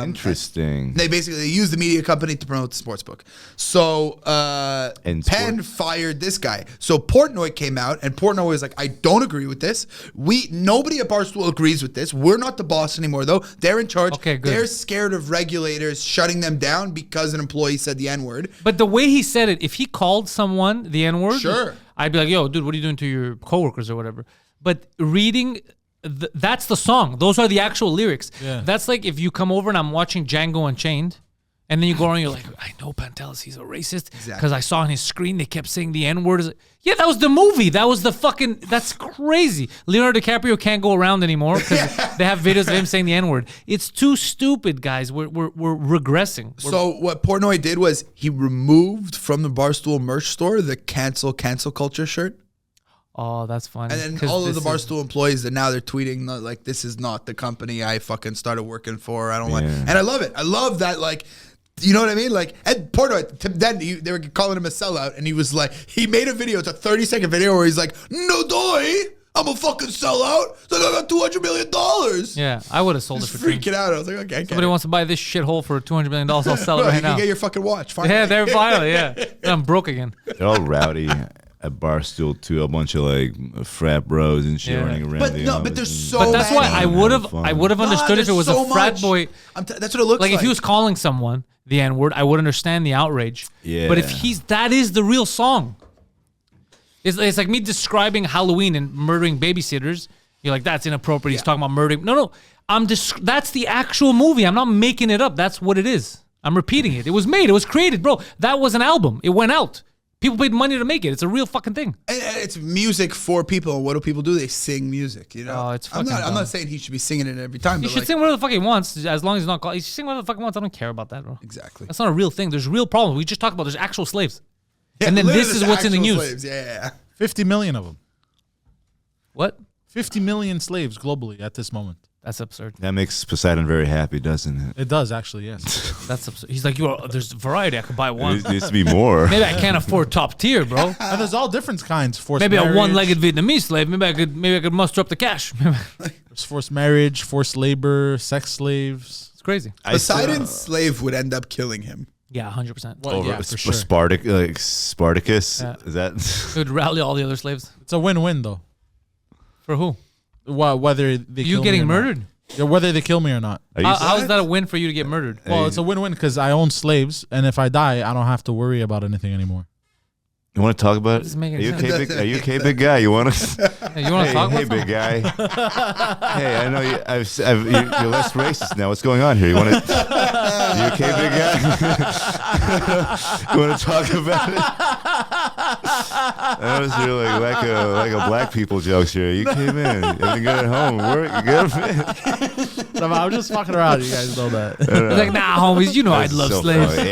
Interesting. They basically use the media company to promote the sports book. So Penn fired this guy. So Portnoy came out, and Portnoy was like, I don't agree with this. Nobody at Barstool agrees with this. We're not the boss anymore, though. They're in charge. Okay, good. They're scared of regulators shutting them down because an employee said the N-word. But the way he said it, if he called someone the N-word, Sure. I'd be like, yo, dude, what are you doing to your coworkers or whatever? But reading, that's the song. Those are the actual lyrics. Yeah. That's like if you come over and I'm watching Django Unchained, and then you go around and you're like, I know Pantelis, he's a racist. Because I saw on his screen, they kept saying the N-word. Yeah, that was the movie. That was the fucking, that's crazy. Leonardo DiCaprio can't go around anymore because they have videos of him saying the N-word. It's too stupid, guys. We're regressing. So what Portnoy did was he removed from the Barstool merch store the cancel culture shirt. Oh, that's funny. And then 'Cause all of the this is- Barstool employees that now they're tweeting like, this is not the company I fucking started working for. I don't like, Yeah. and I love it. I love that, like, you know what I mean? Like, Ed Portnoy, then they were calling him a sellout, and he was like, he made a video. It's a 30-second video where he's like, no doy, I'm a fucking sellout. It's like, I got $200 million. Yeah, I would have sold Just it for $3. freaking out. I was like, okay, I get Somebody it. wants to buy this shithole for $200 million. I'll sell it You right can now. get your fucking watch. Finally. Yeah, they're finally, yeah. And I'm broke again. They're all rowdy at Barstool too. A bunch of like frat bros and shit Yeah. running around. But the no, office but there's and- so But that's why many. I would have Fun. understood if it was there's a so frat much. boy. That's what it looks like. Like if he was calling someone the N-word, I would understand the outrage. Yeah. But if that is the real song. It's like me describing Halloween and murdering babysitters. You're like, that's inappropriate. He's talking about murdering. No. That's the actual movie. I'm not making it up. That's what it is. I'm repeating it. It was made. It was created, bro. That was an album. It went out. People paid money to make it. It's a real fucking thing. And it's music for people. And what do people do? They sing music. You know. Oh, it's I'm fucking dumb. not saying he should be singing it every time. He but should like, sing whatever the fuck he wants, as long as he's not called. He should sing whatever the fuck he wants. I don't care about that, bro. Exactly. That's not a real thing. There's real problems. We just talked about there's actual slaves. Yeah, and then literally this is the what's in the actual news. slaves. Yeah. 50 million of them. What? 50 million slaves globally at this moment. That's absurd. that makes Poseidon very happy, doesn't it? It does actually, yes. That's absurd. He's like, there's variety. I could buy one. There needs to be more. Maybe I can't afford top tier, bro. And there's all different kinds. Forced Maybe marriage, a one-legged Vietnamese slave. Maybe I could muster up the cash. There's forced marriage, forced labor, sex slaves. It's crazy. Poseidon's slave would end up killing him. Yeah, 100%. Well, yeah, for sure. Spartacus. Yeah. Is that? It would rally all the other slaves. It's a win-win though. For who? Whether they You kill getting me or not. murdered? Yeah, whether they kill me or not. Are you How is that a win for you to get murdered? Well, it's a win-win because I own slaves, and if I die, I don't have to worry about anything anymore. You want to talk about it? Doesn't make Are any you okay, sense. big? Are you okay, big guy? You want to? Hey, you want to talk Hey, about big guy. Hey, I know you're less racist now. What's going on here? You want to? You okay, big guy? You want to talk about it? That was your like a black people jokes here. You came in. Everything good at home. Work. You good? No, I'm just fucking around. You guys know that. He's like, nah, homies, you know I'd love So slaves. funny.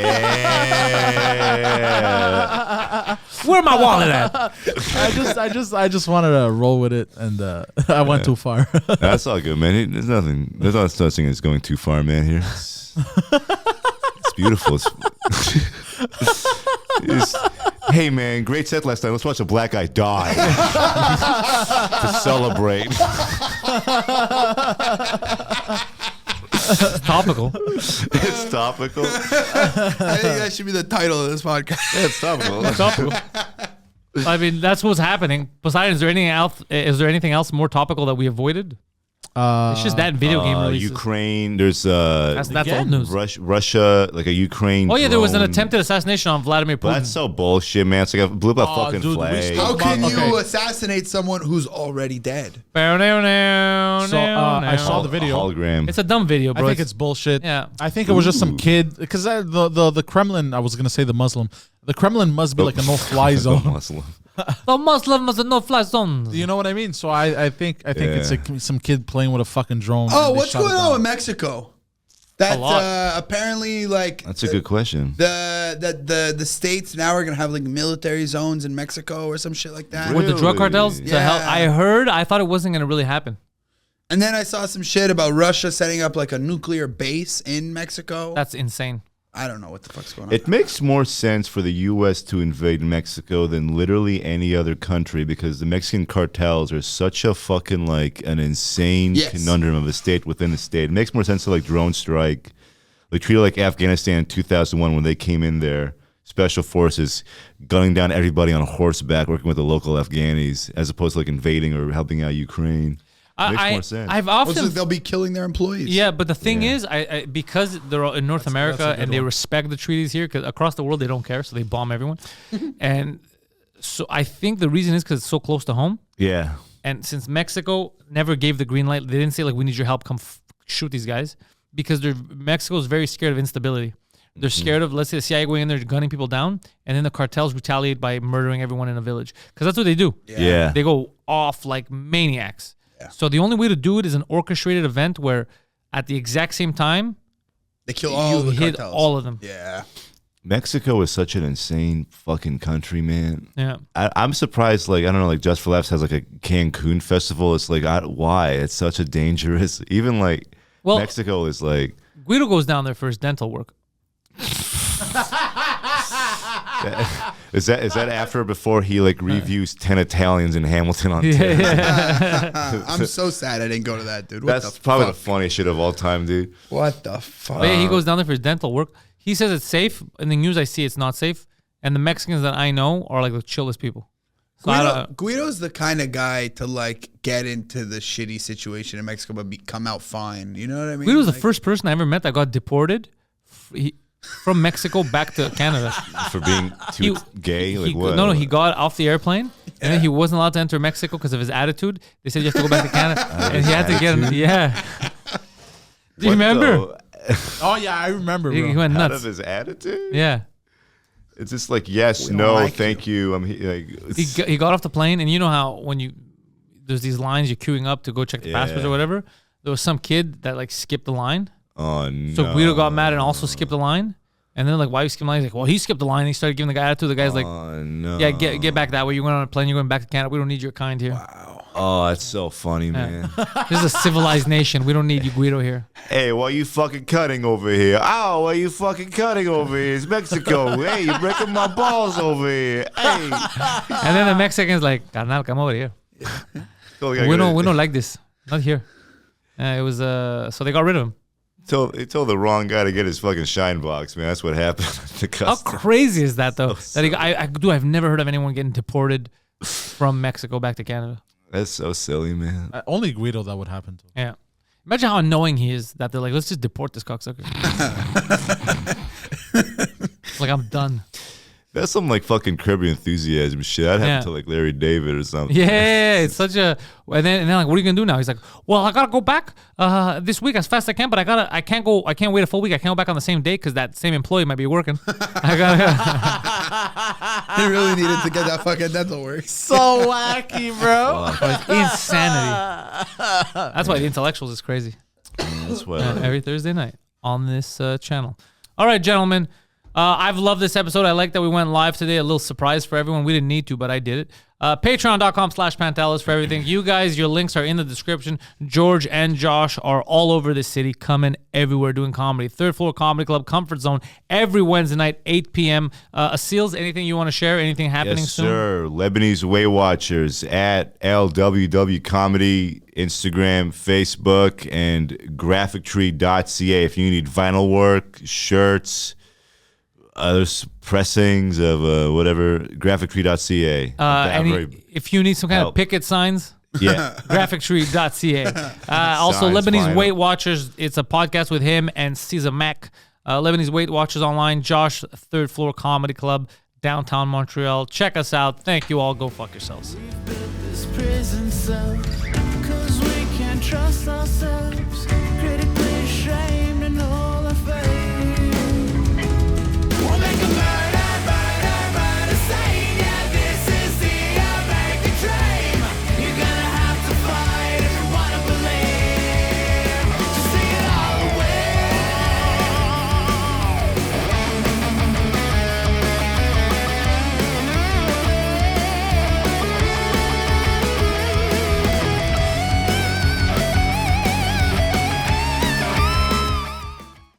Yeah. Where my wallet at? I just wanted to roll with it, and I went too far. That's all good, man. There's nothing. There's not such thing as going too far, man. Here, it's beautiful. Hey, man, great set last night. Let's watch a black guy die to celebrate. Topical. It's topical. I think that should be the title of this podcast. Yeah, it's topical. Topical. I mean, that's what's happening. Poseidon, is there anything else more topical that we avoided? It's just that video game releases. Ukraine. There's That's old news. Russia, like a Ukraine. Oh yeah, there was an drone. attempted assassination on Vladimir But Putin. that's so bullshit, man. It's like I blew up a fucking dude, we flag. still- How can Okay. you assassinate someone who's already dead? So I saw the video. Hologram. It's a dumb video, I bro. think it's bullshit. Yeah. I think it was just some kid because the Kremlin. I was gonna say the Muslim. The Kremlin must be like a no-fly zone. Muslim. the Muslims are no-fly zones. You know what I mean? So I think it's like some kid playing with a fucking drone. Oh, and they what's shot it going down. on with Mexico? That lot. apparently like That's a good question. the states now are gonna have like military zones in Mexico or some shit like that. With the drug cartels? Really? To help. Yeah. I thought it wasn't going to really happen. And then I saw some shit about Russia setting up like a nuclear base in Mexico. That's insane. I don't know what the fuck's going on. It makes more sense for the U.S. to invade Mexico than literally any other country because the Mexican cartels are such a fucking like an insane Yes. conundrum of a state within a state. It makes more sense to like drone strike, like treat it like Afghanistan in 2001 when they came in there, special forces gunning down everybody on horseback, working with the local Afghanis, as opposed to like invading or helping out Ukraine. Makes more sense. I've Also, often they'll be killing their employees. Yeah, but the thing is, I because they're all in North America and they respect the treaties here, because across the world they don't care, so they bomb everyone. And so I think the reason is because it's so close to home. Yeah. And since Mexico never gave the green light, they didn't say like we need your help, come shoot these guys, because Mexico is very scared of instability. They're scared of, let's say, the CIA going in there gunning people down, and then the cartels retaliate by murdering everyone in a village, because that's what they do. Yeah. They go off like maniacs. So the only way to do it is an orchestrated event where at the exact same time They kill all you the hit cartels. all of them. Yeah. Mexico is such an insane fucking country, man. Yeah. I'm surprised, like, I don't know, like, Just for Laughs has, like, a Cancun festival. It's like, why? It's such a dangerous, even, like, Well- Mexico is, like, Guido goes down there for his dental work. is that after or before he, like, reviews 10 Italians in Hamilton on tape? I'm so sad I didn't go to that, dude. What That's the probably fuck? the funniest shit of all time, dude. What the fuck? But yeah, he goes down there for his dental work. He says it's safe. In the news I see it's not safe. And the Mexicans that I know are like the chillest people. So Guido's the kind of guy to like get into the shitty situation in Mexico but come out fine. You know what I mean? Guido was the Like- first person I ever met that got deported from Mexico back to Canada. For being too gay? Like, what? No, he got off the airplane and then he wasn't allowed to enter Mexico because of his attitude. They said you have to go back to Canada, and he had to get him. Yeah. Do you remember? Oh yeah, I remember. He Bro. went Out nuts. of his attitude? Yeah. It's just like, yes, don't no, like thank you. I'm like, He got off the plane, and you know how when there's these lines you're queuing up to go check the passports Yeah. or whatever. There was some kid that like skipped the line, oh, no. so Guido got mad and also skipped the line. And then like, why you skipping the line? He's like, well, he skipped the line. And he started giving the guy attitude. The guy's like, Oh, no. yeah, get back that way. You're going on a plane. You're going back to Canada. We don't need your kind here. Oh, that's so funny, man. This is a civilized nation. We don't need you, Guido, here. Hey, why you fucking cutting over here? Ow, why you fucking cutting over here? It's Mexico. Hey, you're breaking my balls over here. Hey. And then the Mexican's like, carnal, come over here. We don't like this. Not here. It was so they got rid of him. He told the wrong guy to get his fucking shine box, man. That's what happened at the How customs. crazy is that though? So That I've never heard of anyone getting deported from Mexico back to Canada. That's so silly, man. Only Guido that would happen to. Yeah. Imagine how annoying he is that they're like, let's just deport this cocksucker. Like, I'm done. That's some like fucking Curb Your Enthusiasm shit. That happened Yeah. to like Larry David or something. Yeah, it's such a. And then like, what are you gonna do now? He's like, well, I gotta go back this week as fast as I can, but I can't wait a full week. I can't go back on the same day because that same employee might be working. I gotta. He really needed to get that fucking dental work. So wacky, bro. Insanity. That's why the intellectuals is crazy. That's what. Every Thursday night on this channel. All right, gentlemen. I've loved this episode. I like that we went live today. A little surprise for everyone. We didn't need to, but I did it. Patreon.com/Pantelis for everything. You guys, your links are in the description. George and Josh are all over the city, coming everywhere, doing comedy. Third Floor Comedy Club, Comfort Zone, every Wednesday night, 8 p.m. Asils, anything you want to share? Anything happening Yes, soon? sir. Lebanese Way Watchers at LWW Comedy, Instagram, Facebook, and graphictree.ca. If you need vinyl work, shirts, other pressings of whatever, graphictree.ca. If you need some kind help. of picket signs, Yeah. Graphictree.ca. Also, Signs Lebanese vinyl. Weight Watchers. It's a podcast with him and Cesar Mac. Lebanese Weight Watchers online. Josh, Third Floor Comedy Club, downtown Montreal. Check us out. Thank you all. Go fuck yourselves. This prison cell, 'cause we can't trust ourselves. Critical